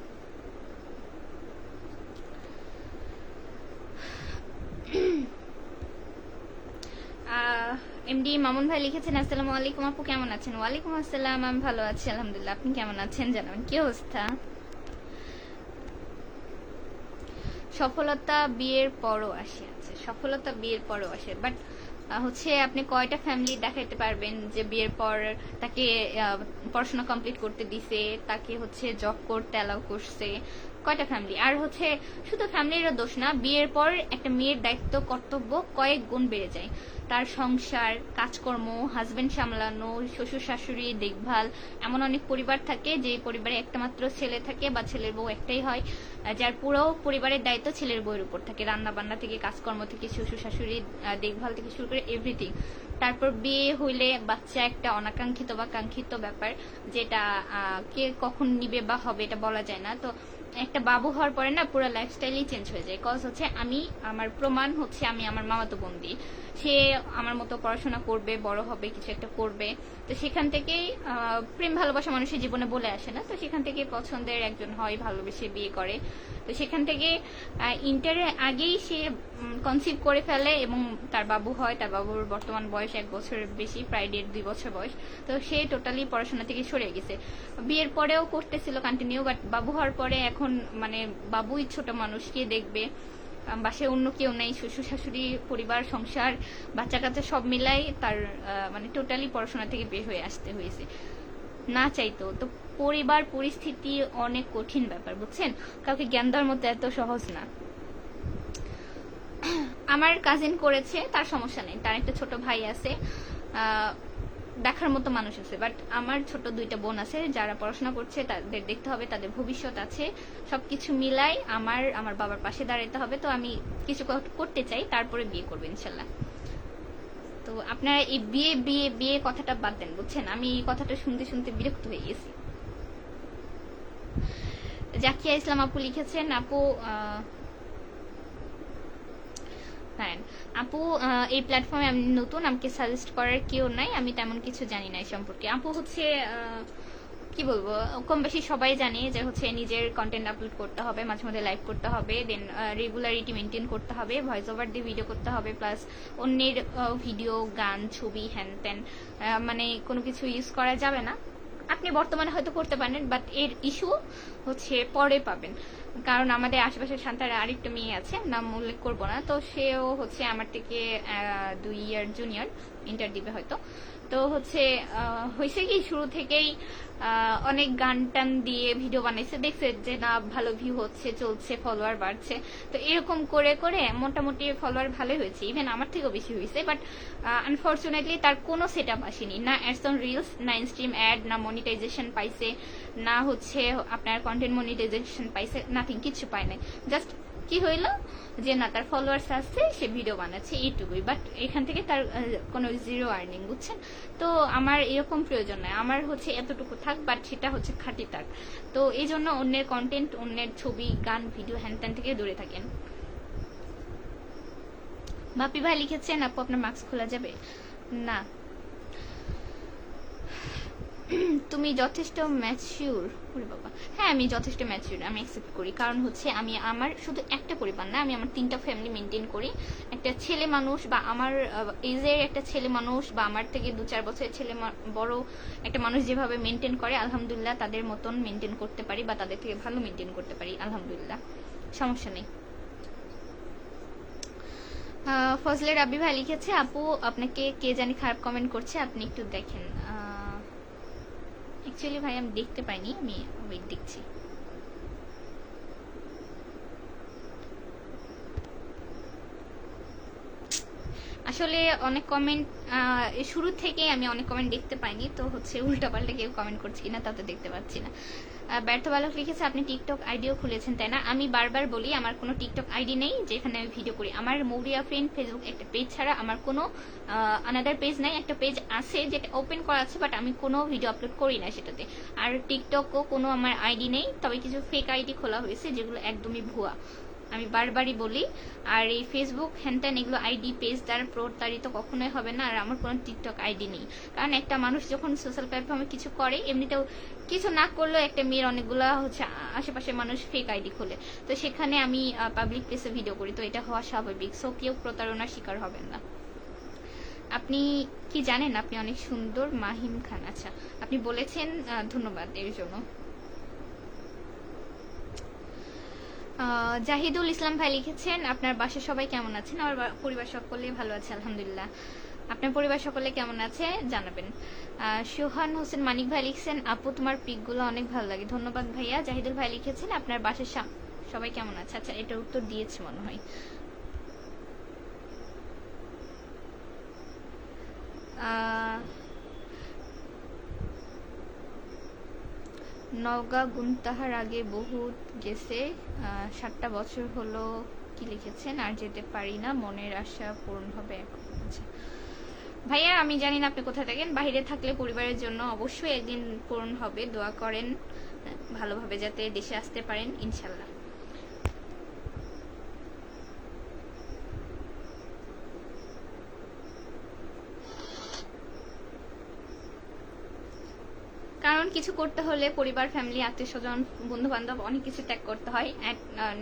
এমডি মামুন ভাই লিখেছেন আসসালামু আলাইকুম আপু কেমন আছেন? ওয়ালাইকুম আসসালাম, আমি ভালো আছি আলহামদুলিল্লাহ, আপনি কেমন আছেন জানাবেন। কি অবস্থা? সফলতা বিয়ের পরও আসে, আছে সফলতা বিয়ের পরও আসে, বাট হচ্ছে আপনি কয়টা ফ্যামিলি দেখাইতে পারবেন যে বিয়ের পর তাকে পড়াশোনা কমপ্লিট করতে দিছে, তাকে হচ্ছে জব করতে অ্যালাউ করছে, কয়টা ফ্যামিলি? আর হচ্ছে শুধু ফ্যামিলিরও দোষ না, বিয়ের পর একটা মেয়ের দায়িত্ব কর্তব্য কয়েক গুণ বেড়ে যায়। তার সংসার, কাজকর্ম, হাজবেন্ড সামলানো, শ্বশুর শাশুড়ি দেখভাল। এমন অনেক পরিবার থাকে যে পরিবারে একটা মাত্র ছেলে থাকে বা ছেলের বউ একটাই হয়, যার পুরো পরিবারের দায়িত্ব ছেলের বউয়ের উপর থাকে, রান্না বান্না থেকে কাজকর্ম থেকে শ্বশুর শাশুড়ি দেখভাল থেকে শুরু করে এভরিথিং। তারপর বিয়ে হইলে বাচ্চা একটা অনাকাঙ্ক্ষিত বা কাঙ্ক্ষিত ব্যাপার, যেটা কে কখন নিবে বা হবে এটা বলা যায় না। তো একটা বাবু হওয়ার পরে না পুরো লাইফস্টাইলই চেঞ্জ হয়ে যায়, কজ হচ্ছে আমি আমার প্রমাণ হচ্ছে আমি আমার মামাতো বোন দিই, সে আমার মতো পড়াশোনা করবে, বড় হবে, কিছু একটা করবে। তো সেখান থেকেই প্রেম ভালোবাসা মানুষের জীবনে বলে আসে না, তো সেখান থেকে পছন্দের একজন হয়, ভালোবেসে বিয়ে করে। তো সেখান থেকে ইন্টারের আগেই সে কনসিভ করে ফেলে এবং তার বাবু হয়। তার বাবুর বর্তমান বয়স 1 বছরের বেশি, প্রায় 1.5-2 বছর বয়স। তো সে টোটালি পড়াশোনা থেকে সরে গেছে। বিয়ের পরেও করতেছিল কন্টিনিউ, বাট বাবু হওয়ার পরে এখন মানে বাবুই ছোট মানুষ, কে দেখবে, বাসায় অন্য কেউ নেই, শ্বশুর শাশুড়ি, পরিবার, সংসার, বাচ্চা কাচ্চা সব মিলাই তার মানে টোটালি পড়াশোনা থেকে বের হয়ে আসতে হয়েছে, না চাইতো। তো পরিবার পরিস্থিতি অনেক কঠিন ব্যাপার, বুঝছেন? কাউকে জ্ঞান দেওয়ার মতো এত সহজ না। আমার কাজিন করেছে, তার সমস্যা নেই, তার একটা ছোট ভাই আছে, দেখার মতো মানুষ আছে, বাট আমার ছোট 2টা বোন আছে যারা পড়াশোনা করছে, তাদের দেখতে হবে, তাদের ভবিষ্যৎ আছে, সবকিছু মিলাই আমার বাবার পাশে দাঁড়াতে হবে। তো আমি কিছু করতে চাই, তারপরে বিয়ে করবো ইনশাল্লাহ। তো আপনারা এই বিয়ে বিয়ে বিয়ে কথাটা বাদ দেন, বুঝছেন? আমি এই কথাটা শুনতে শুনতে বিরক্ত হয়ে গেছি। জাকিয়া ইসলাম আপু লিখেছেন, আপু আপু এই প্ল্যাটফর্মে আমি নতুন, আমাকে সাজেস্ট করার কেউ নাই, আমি তেমন কিছু জানি না এই সম্পর্কে। আপু হচ্ছে কি বলবো, কম বেশি সবাই জানে যে হচ্ছে নিজের কন্টেন্ট আপলোড করতে হবে, মাঝে মধ্যে লাইভ করতে হবে, দেন রেগুলারিটি মেনটেন করতে হবে, ভয়েস ওভার দিয়ে ভিডিও করতে হবে, প্লাস অন্যের ভিডিও, গান, ছবি, হ্যান ত্যান মানে কোনো কিছু ইউজ করা যাবে না। আপনি বর্তমানে হয়তো করতে পারেন, বাট এর ইস্যু হচ্ছে পরে পাবেন। কারণ আমাদের আশেপাশে শান্তার আরেকটা মেয়ে আছে, নাম উল্লেখ করবো না, তো সেও হচ্ছে আমার থেকে 2 ইয়ার জুনিয়র, ইন্টার দিবে হয়তো। তো হচ্ছে হয়েছে কি, শুরু থেকেই অনেক গান টান দিয়ে ভিডিও বানাইছে, দেখছে যে না ভালো ভিউ হচ্ছে, চলছে, ফলোয়ার বাড়ছে। তো এরকম করে করে মোটামুটি ফলোয়ার ভালোই হয়েছে, ইভেন আমার থেকেও বেশি হয়েছে। বাট আনফর্চুনেটলি তার কোনো সেট আপ আসেনি, না অ্যাডস অন রিলস, না ইনস্ট্রিম অ্যাড, না মনিটাইজেশন পাইছে, না হচ্ছে আপনার কন্টেন্ট মনিটাইজেশন পাইছে, নাথিং, কিছু পায় নাই। জাস্ট কি হইলো যে না তার ফলোয়ার্স আসছে, সে ভিডিও বানাচ্ছে, এইটুকুই। বাট এখান থেকে তার কোনো জিরো আর্নিং, বুঝছেন? তো আমার এরকম প্রয়োজন নয়, আমার হচ্ছে এতটুকু থাক, বাট সেটা হচ্ছে খাঁটি থাক। তো এই জন্য অন্যের কন্টেন্ট, অন্যের ছবি, গান, ভিডিও, হ্যান ত্যান থেকে দূরে থাকেন। বাপি ভাই লিখেছেন, আপু আপনার মাস্ক খোলা যাবে না? তুমি যথেষ্ট ম্যাচিউর। ওরে বাবা, হ্যাঁ আমি যথেষ্ট ম্যাচিউর, আমি অ্যাকসেপ্ট করি। কারণ হচ্ছে আমি আমার শুধু একটা পরিবার না, আমি আমার 3টা ফ্যামিলি মেনটেন করি। একটা ছেলে মানুষ বা আমার এজের একটা ছেলে মানুষ বা আমার থেকে 2-4 বছরের ছেলে বড় একটা মানুষ যেভাবে মেনটেন করে, আলহামদুলিল্লাহ তাদের মতন মেনটেন করতে পারি, বা তাদের থেকে ভালো মেনটেন করতে পারি, আলহামদুলিল্লাহ, সমস্যা নেই। ফজলে রাব্বি ভাই লিখেছে, আপু আপনাকে কে জানি খারাপ কমেন্ট করছে, আপনি একটু দেখেন। অ্যাকচুয়ালি ভাই আমি দেখতে পাইনি, আমি ওয়েট দেখছি। আসলে অনেক কমেন্ট শুরু থেকে আমি অনেক কমেন্ট দেখতে পাইনি, তো হচ্ছে উল্টাপাল্টা কেউ কমেন্ট করছে কিনা তা তো দেখতে পাচ্ছি না। ব্যর্থ বালক লিখেছে, আপনি টিকটক আইডিও খুলেছেন তাই না? আমি বারবার বলি আমার কোনো টিকটক আইডি নেই যেখানে আমি ভিডিও করি। আমার মৌরিয়া ফ্রেন্ড ফেসবুক একটা পেজ ছাড়া আমার কোনো আনাদার পেজ নাই। একটা পেজ আছে যেটা ওপেন করা আছে, বাট আমি কোনো ভিডিও আপলোড করি না সেটাতে। আর টিকটকও কোনো আমার আইডি নেই, তবে কিছু ফেক আইডি খোলা হয়েছে যেগুলো একদমই ভুয়া, আমি বারবারই বলি। আর এই ফেসবুক হ্যানত্যান এগুলো আইডি পেজ দ্বারা প্রতারিত কখনোই হবে না। আর আমার কোনো টিকটক আইডি নেই, কারণ একটা মানুষ যখন সোশ্যাল প্ল্যাটফর্মে কিছু করে, এমনিতেও কিছু না করলেও একটা মেয়ের অনেকগুলা হচ্ছে আশেপাশে মানুষ ফেক আইডি খোলে, তো সেখানে আমি পাবলিক প্লেসে ভিডিও করি, তো এটা হওয়া স্বাভাবিক। সো কেউ প্রতারণার শিকার হবেন না। আপনি কি জানেন আপনি অনেক সুন্দর? মাহিম খান, আচ্ছা আপনি বলেছেন, ধন্যবাদ এর জন্য। জাহিদুল ইসলাম ভাই লিখেছেন, আপনার বাসার সবাই কেমন আছেন? আমার পরিবার সকলেই ভালো আছে, আলহামদুলিল্লাহ। আপনার পরিবার সকলে কেমন আছে জানাবেন। সোহান হোসেন মানিক ভাই লিখছেন, আপু তোমার পিকগুলো অনেক ভালো লাগে। ধন্যবাদ ভাইয়া। জাহিদুল ভাই লিখেছেন, আপনার বাসার সবাই কেমন আছে? আচ্ছা এটার উত্তর দিয়েছে মনে হয়। নওগাঁ গুনতাহার আগে বহুত গেছে, 7টা বছর হলো। কি লিখেছেন? আর যেতে পারি না, মনের আশা পূরণ হবে এখন। আচ্ছা ভাইয়া, আমি জানি না আপনি কোথায় থাকেন, বাইরে থাকলে পরিবারের জন্য অবশ্যই একদিন পূরণ হবে, দোয়া করেন ভালোভাবে যাতে দেশে আসতে পারেন ইনশাল্লাহ। কারণ কিছু করতে হলে পরিবার, ফ্যামিলি, আত্মীয় স্বজন, বন্ধু বান্ধব অনেক কিছু ত্যাগ করতে হয়।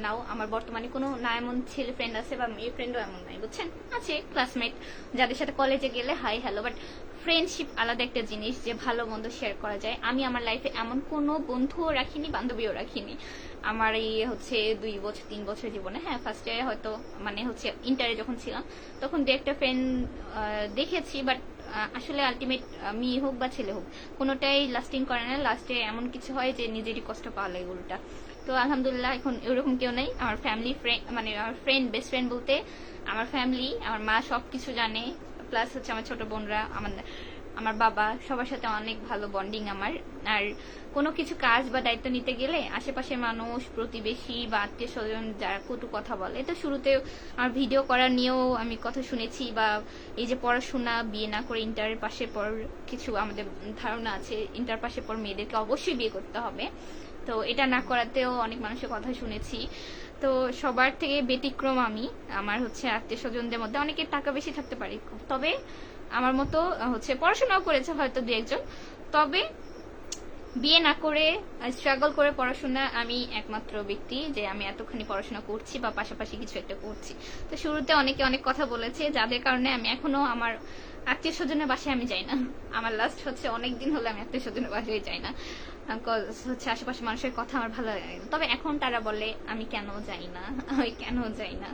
নাও আমার বর্তমানে কোনো না এমন ছেলে ফ্রেন্ড আছে বা মেয়ে ফ্রেন্ডও এমন নাই, বুঝছেন? আছে ক্লাসমেট যাদের সাথে কলেজে গেলে হাই হ্যালো, বাট ফ্রেন্ডশিপ আলাদা একটা জিনিস যে ভালো মন্দ শেয়ার করা যায়। আমি আমার লাইফে এমন কোনো বন্ধুও রাখিনি, বান্ধবীও রাখিনি। আমার এই হচ্ছে 2-3 বছর জীবনে, হ্যাঁ ফার্স্ট ইয়ারে হয়তো মানে হচ্ছে ইন্টারে যখন ছিলাম তখন দু একটা ফ্রেন্ড দেখেছি, বাট আসলে আলটিমেট মেয়ে হোক বা ছেলে হোক কোনোটাই লাস্টিং করে না। লাস্টে এমন কিছু হয় যে নিজেরই কষ্ট পাওয়া লাগে উল্টা। তো আলহামদুলিল্লাহ এখন এরকম কেউ নেই। আমার ফ্যামিলি ফ্রেন্ড, মানে আমার ফ্রেন্ড, বেস্ট ফ্রেন্ড বলতে আমার ফ্যামিলি, আমার মা সবকিছু জানে, প্লাস হচ্ছে আমার ছোট বোনরা, আমার বাবা, সবার সাথে অনেক ভালো বন্ডিং আমার। আর কোনো কিছু কাজ বা দায়িত্ব নিতে গেলে আশেপাশের মানুষ, প্রতিবেশী বা আত্মীয় স্বজন যারা কটু কথা বলে, তো শুরুতে আমার ভিডিও করা নিয়েও আমি কথা শুনেছি, বা এই যে পড়াশোনা, বিয়ে না করে ইন্টারের পাশে পর কিছু আমাদের ধারণা আছে ইন্টার পাশে পর মেয়েদেরকে অবশ্যই বিয়ে করতে হবে, তো এটা না করাতেও অনেক মানুষের কথা শুনেছি। তো সবার থেকে ব্যতিক্রম আমি। আমার হচ্ছে আত্মীয় স্বজনদের মধ্যে অনেকের টাকা বেশি থাকতে পারে, তবে আমার মতো হচ্ছে পড়াশোনাও করেছে হয়তো দু একজন, তবে বিয়ে না করে স্ট্রাগল করে পড়াশোনা আমি একমাত্র ব্যক্তি যে আমি এতখানি পড়াশোনা করছি বা পাশাপাশি কিছু একটা করছি। তো শুরুতে অনেকে অনেক কথা বলেছে, যাদের কারণে আমি এখনো আমার আত্মীয় স্বজনের বাসায় আমি যাই না। আমার লাস্ট হচ্ছে অনেকদিন হলে আমি আত্মীয় স্বজনের বাসায় যাই না, হচ্ছে আশেপাশে মানুষের কথা আমার ভালো লাগে না। তবে এখন তারা বলে আমি কেন যাই না, আমি কেন যাই না।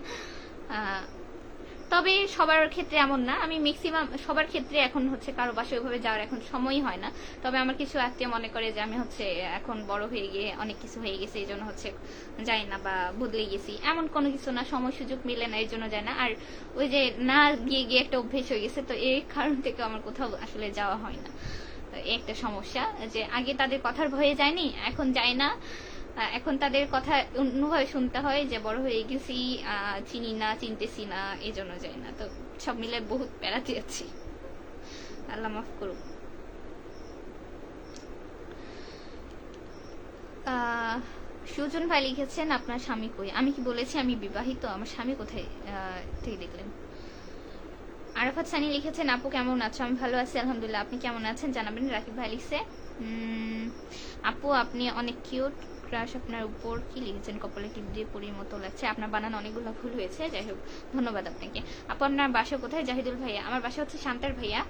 তবে সবার ক্ষেত্রে এমন না, আমি ম্যাক্সিমাম সবার ক্ষেত্রে এখন হচ্ছে কারো বাসায় ওইভাবে যাওয়ার এখন সময়ই হয় না। তবে আমার কিছু আত্মীয় মনে করে যে আমি হচ্ছে এখন বড় হয়ে গিয়ে অনেক কিছু হয়ে গেছে এই জন্য হচ্ছে যাই না বা বদলে গেছি, এমন কোনো কিছু না, সময় সুযোগ মিলে না এই জন্য যায় না। আর ওই যে না গিয়ে গিয়ে একটা অভ্যেস হয়ে গেছে, তো এই কারণ থেকে আমার কোথাও আসলে যাওয়া হয় না। এই একটা সমস্যা যে আগে তাদের কথার ভয়ে যায়নি, এখন যাই না। এখন তাদের কথা অন্যভাবে শুনতে হয় যে বড় হয়ে গেছি, চিনি না, চিনতেছি না, এই জন্য যাই না। তো সব মিলে বহুত প্যারাতে আছি, আল্লাহ মাফ করুক। সুজন ভাই লিখেছেন আপনার স্বামী কই? আমি কি বলেছি আমি বিবাহিত? আমার স্বামী কোথায় থেকে দেখলেন? আরাফাত সানি লিখেছেন আপু কেমন আছো? আমি ভালো আছি আলহামদুলিল্লাহ, আপনি কেমন আছেন জানাবেন। রাকিব ভাই লিখছে আপু আপনি অনেক কিউট, ক্রাশ আপনার উপর। কি লিখেছেন? কপালে টিপ দিয়ে পরীর মতো লাগছে। আপনার বানানো অনেকগুলো ভুল হয়েছে, যাই হোক ধন্যবাদ আপনাকে। আপু আপনার বাসা কোথায়? জাহিদুল ভাইয়া। আমার বাসা হচ্ছে শান্তার ভাইয়া।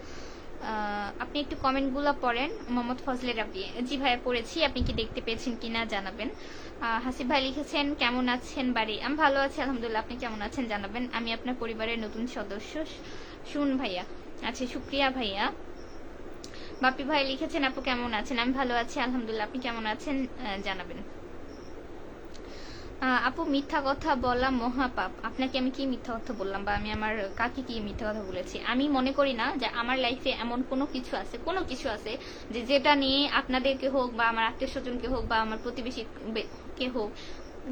আপনি একটু কমেন্টগুলো পড়েন। মোহাম্মদ ফজলে রাবি। জি ভাইয়া পড়েছি, আপনি কি দেখতে পেয়েছেন কিনা জানাবেন। হাসিব ভাই লিখেছেন কেমন আছেন বাড়ি? আমি ভালো আছি আলহামদুলিল্লাহ, আপনি কেমন আছেন জানাবেন। আমি আপনার পরিবারের নতুন সদস্য। শুন ভাইয়া। আচ্ছা শুক্রিয়া ভাইয়া। বাপি ভাই লিখেছেন আপু কেমন আছেন? আমি ভালো আছি আলহামদুলিল্লাহ, আপনি কেমন আছেন জানাবেন। আপু মিথ্যা কথা বলা মহাপাপ। আপনাকে আমি কি মিথ্যা কথা বললাম বা আমি আমার কাকে কি মিথ্যা কথা বলেছি? আমি মনে করি না যে আমার লাইফে এমন কোনো কিছু আছে যে যেটা নিয়ে আপনাদেরকে হোক বা আমার আত্মীয় স্বজনকে হোক বা আমার প্রতিবেশীকে হোক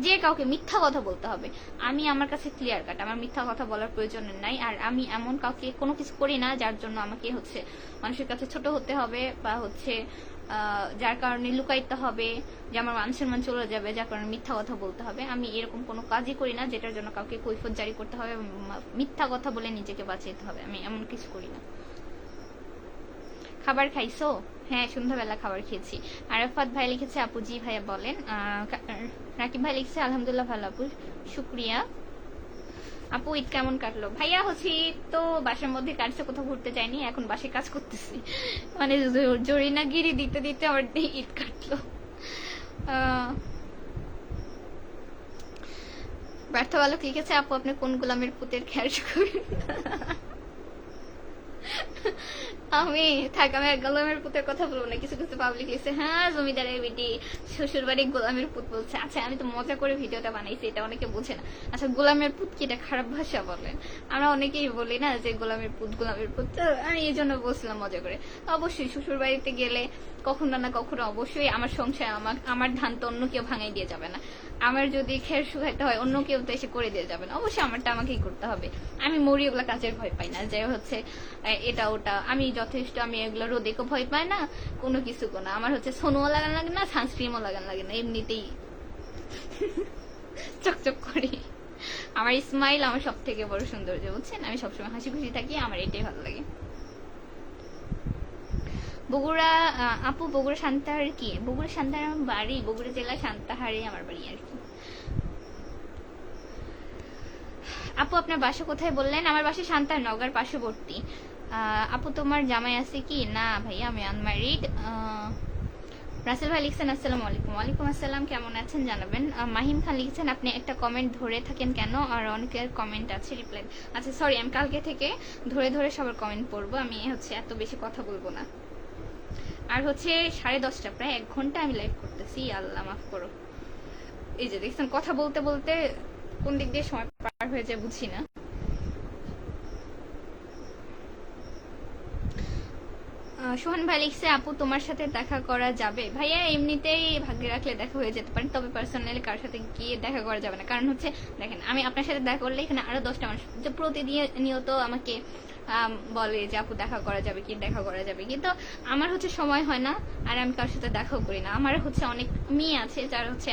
যে কাউকে মিথ্যা কথা বলতে হবে। আমি আমার কাছে ক্লিয়ার কাট, আমার মিথ্যা কথা বলার প্রয়োজন নাই। আর আমি এমন কাউকে কোনো কিছু করি না যার জন্য আমাকে হচ্ছে মানুষের কাছে ছোট হতে হবে বা হচ্ছে যার কারণে লুকাইতে হবে, যে আমার মান সম্মান চলে যাবে, যার কারণে মিথ্যা কথা বলতে হবে। আমি এরকম কোনো কাজই করি না যেটার জন্য কাউকে কৈফিয়ত জারি করতে হবে, মিথ্যা কথা বলে নিজেকে বাঁচাইতে হবে। আমি এমন কিছু করি না। খাবার খাইছো? হ্যাঁ সন্ধ্যাবেলা খাবার খেয়েছি। আরাফাত ভাই লিখেছে আপু জি ভাইয়া বলেন। রাকিব ভাই লিখছে আলহামদুলিল্লাহ ভালো আপু শুক্রিয়া। আপু ঈদ কেমন কাটলো? ভাইয়া হচ্ছে তো বাসার মধ্যে কাটছে, কোথাও ঘুরতে যায়নি, এখন বাসায় কাজ করতেছি, মানে জরিনা গিরি দিতে দিতে আমার ঈদ কাটলো। ব্যর্থ বালক লিখেছে আপু আপনি কোন গোলামের পুতের খেয়াল করেন? আমি গোলামের পুতের কথা বলবো না, কিছু কিছু পাবলিক লিখছে হ্যাঁ জমিদারের বেটি শ্বশুর বাড়ি গোলামের পুত বলছে। আচ্ছা আমি তো মজা করে ভিডিওটা বানাইছি, এটা অনেকে বোঝে না। আচ্ছা গোলামের পুত কি এটা খারাপ ভাষা বলেন? আমরা অনেকেই বলি না যে গোলামের পুত গোলামের পুত, আমি এই জন্য বলছিলাম মজা করে। অবশ্যই শ্বশুর বাড়িতে গেলে কখনো না কখনো অবশ্যই আমার সংসার আমার ধান তো অন্য কেউ ভাঙাই দিয়ে যাবে না। আমার যদি খের শুকাইতে হয় অন্য কেউ তো এসে করে দিয়ে যাবে না, অবশ্যই আমারটা আমাকেই করতে হবে। আমি মরি ওগুলা কাজের ভয় পাই না, যে হচ্ছে এটা ওটা আমি যথেষ্ট, আমি এগুলো রোদেকেও ভয় পাই না, কোনো কিছু না। আমার হচ্ছে সোনুও লাগান লাগে না, সানস্ক্রিমও লাগান লাগে না, এমনিতেই চকচক করি। আমার স্মাইল আমার সব থেকে বড় সৌন্দর্য, বুঝছেন? আমি সবসময় হাসি খুশি থাকি, আমার এটাই ভালো লাগে। বগুড়া আপু বগুড়া সান্তাহার কি? বগুড়া সান্তাহার আমার বাড়ি, বগুড়া জেলা সান্তাহারে আমার বাড়ি আর কি। আপু আপনার বাসা কোথায় বললেন? আমার বাসা সান্তাহার, নওগাঁর পার্শ্ববর্তী। আপু তোমার জামাই আছে কি? না ভাইয়া আমি আনম্যারিড। রাসেল ভাই লিখছেন আসসালামু আলাইকুম। ওয়ালাইকুম আসসালাম, কেমন আছেন জানাবেন। মাহিম খান লিখছেন আপনি একটা কমেন্ট ধরে থাকেন কেন? আর অনেকের কমেন্ট আছে রিপ্লাই। আচ্ছা সরি, আমি কালকে থেকে ধরে ধরে সবার কমেন্ট পড়বো, আমি হচ্ছে এত বেশি কথা বলবো না। আর হচ্ছে 10:30 প্রায় 1 ঘন্টা আমি লাইভ করতেছি, আল্লাহ মাফ করো। এই যে দেখছেন কথা বলতে বলতে কোন দিক দিয়ে সময় পার হয়ে যায় বুঝি না। সোহান ভাই লিখছে আপু তোমার সাথে দেখা করা যাবে? ভাইয়া এমনিতেই ভাগ্যে রাখলে দেখা হয়ে যেতে পারে, তবে পার্সোনালি কারোর সাথে গিয়ে দেখা করা যাবে না। কারণ হচ্ছে দেখেন আমি আপনার সাথে দেখা করলে এখানে আরো 10টা মানুষ যে প্রতিনিয়ত আমাকে বলে যে আপু দেখা করা যাবে কি, দেখা করা যাবে, কিন্তু আমার হচ্ছে সময় হয় না, আর আমি কারোর সাথে দেখাও করি না। আমার হচ্ছে অনেক মেয়ে আছে যারা হচ্ছে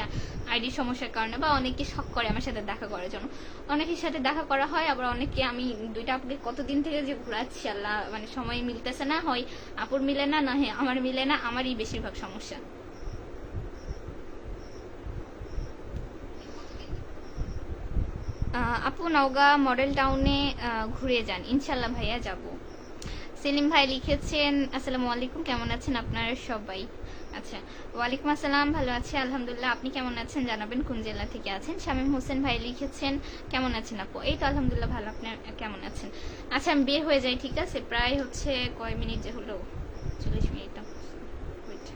আইডি সমস্যার কারণে বা অনেকে শখ করে আমার সাথে দেখা করার জন্য, অনেকের সাথে দেখা করা হয়, আবার অনেকে আমি দুইটা আপুকে কতদিন থেকে যে ঘুরাচ্ছি আল্লাহ, মানে সময় মিলতেছে না, হয় আপুর মিলে না, না হ্যাঁ আমার মিলে না, আমারই বেশিরভাগ সমস্যা। আপু নওগাঁ মডেল টাউনে ঘুরে যান, ইনশাল্লাহ ভাইয়া যাব। সেলিম ভাই লিখেছেন আসসালামু আলাইকুম, কেমন আছেন আপনারা সবাই? আচ্ছা, ওয়ালাইকুম আসসালাম, ভালো আছি আলহামদুলিল্লাহ, আপনি কেমন আছেন জানাবেন, কোন জেলা থেকে আছেন। শামীম হোসেন ভাই লিখেছেন কেমন আছেন আপু? এই তো আলহামদুলিল্লাহ ভালো, আপনি কেমন আছেন? আচ্ছা আমি বের হয়ে যাই, ঠিক আছে, প্রায় হচ্ছে কয় মিনিট যে হলো, 40 মিনিট না, wait,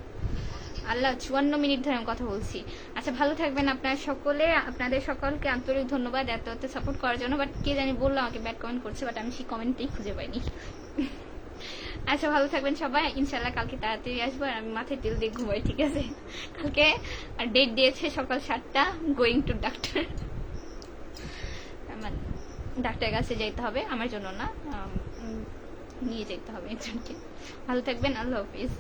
আল্লাহ 54 মিনিট ধরে আমি কথা বলছি। আচ্ছা ভালো থাকবেন আপনারা সকলে, আপনাদের সকলকে আন্তরিক ধন্যবাদ এত এত সাপোর্ট করার জন্য। বাট কে জানি বললো আমাকে ব্যাড কমেন্ট করছে, বাট আমি সেই কমেন্টটাই খুঁজে পাইনি। আচ্ছা ভালো থাকবেন সবাই, ইনশাল্লাহ কালকে তাড়াতাড়ি আসবো, আর আমি মাথায় তেল দিয়ে ঘুমাই, ঠিক আছে? কালকে ডেট দিয়েছে সকাল 7টা, গোয়িং টু ডাক্তার, আমার ডাক্তারের কাছে যাইতে হবে, আমার জন্য না, নিয়ে যেতে হবে একজনকে। ভালো থাকবেন, আল্লাহ হাফিজ।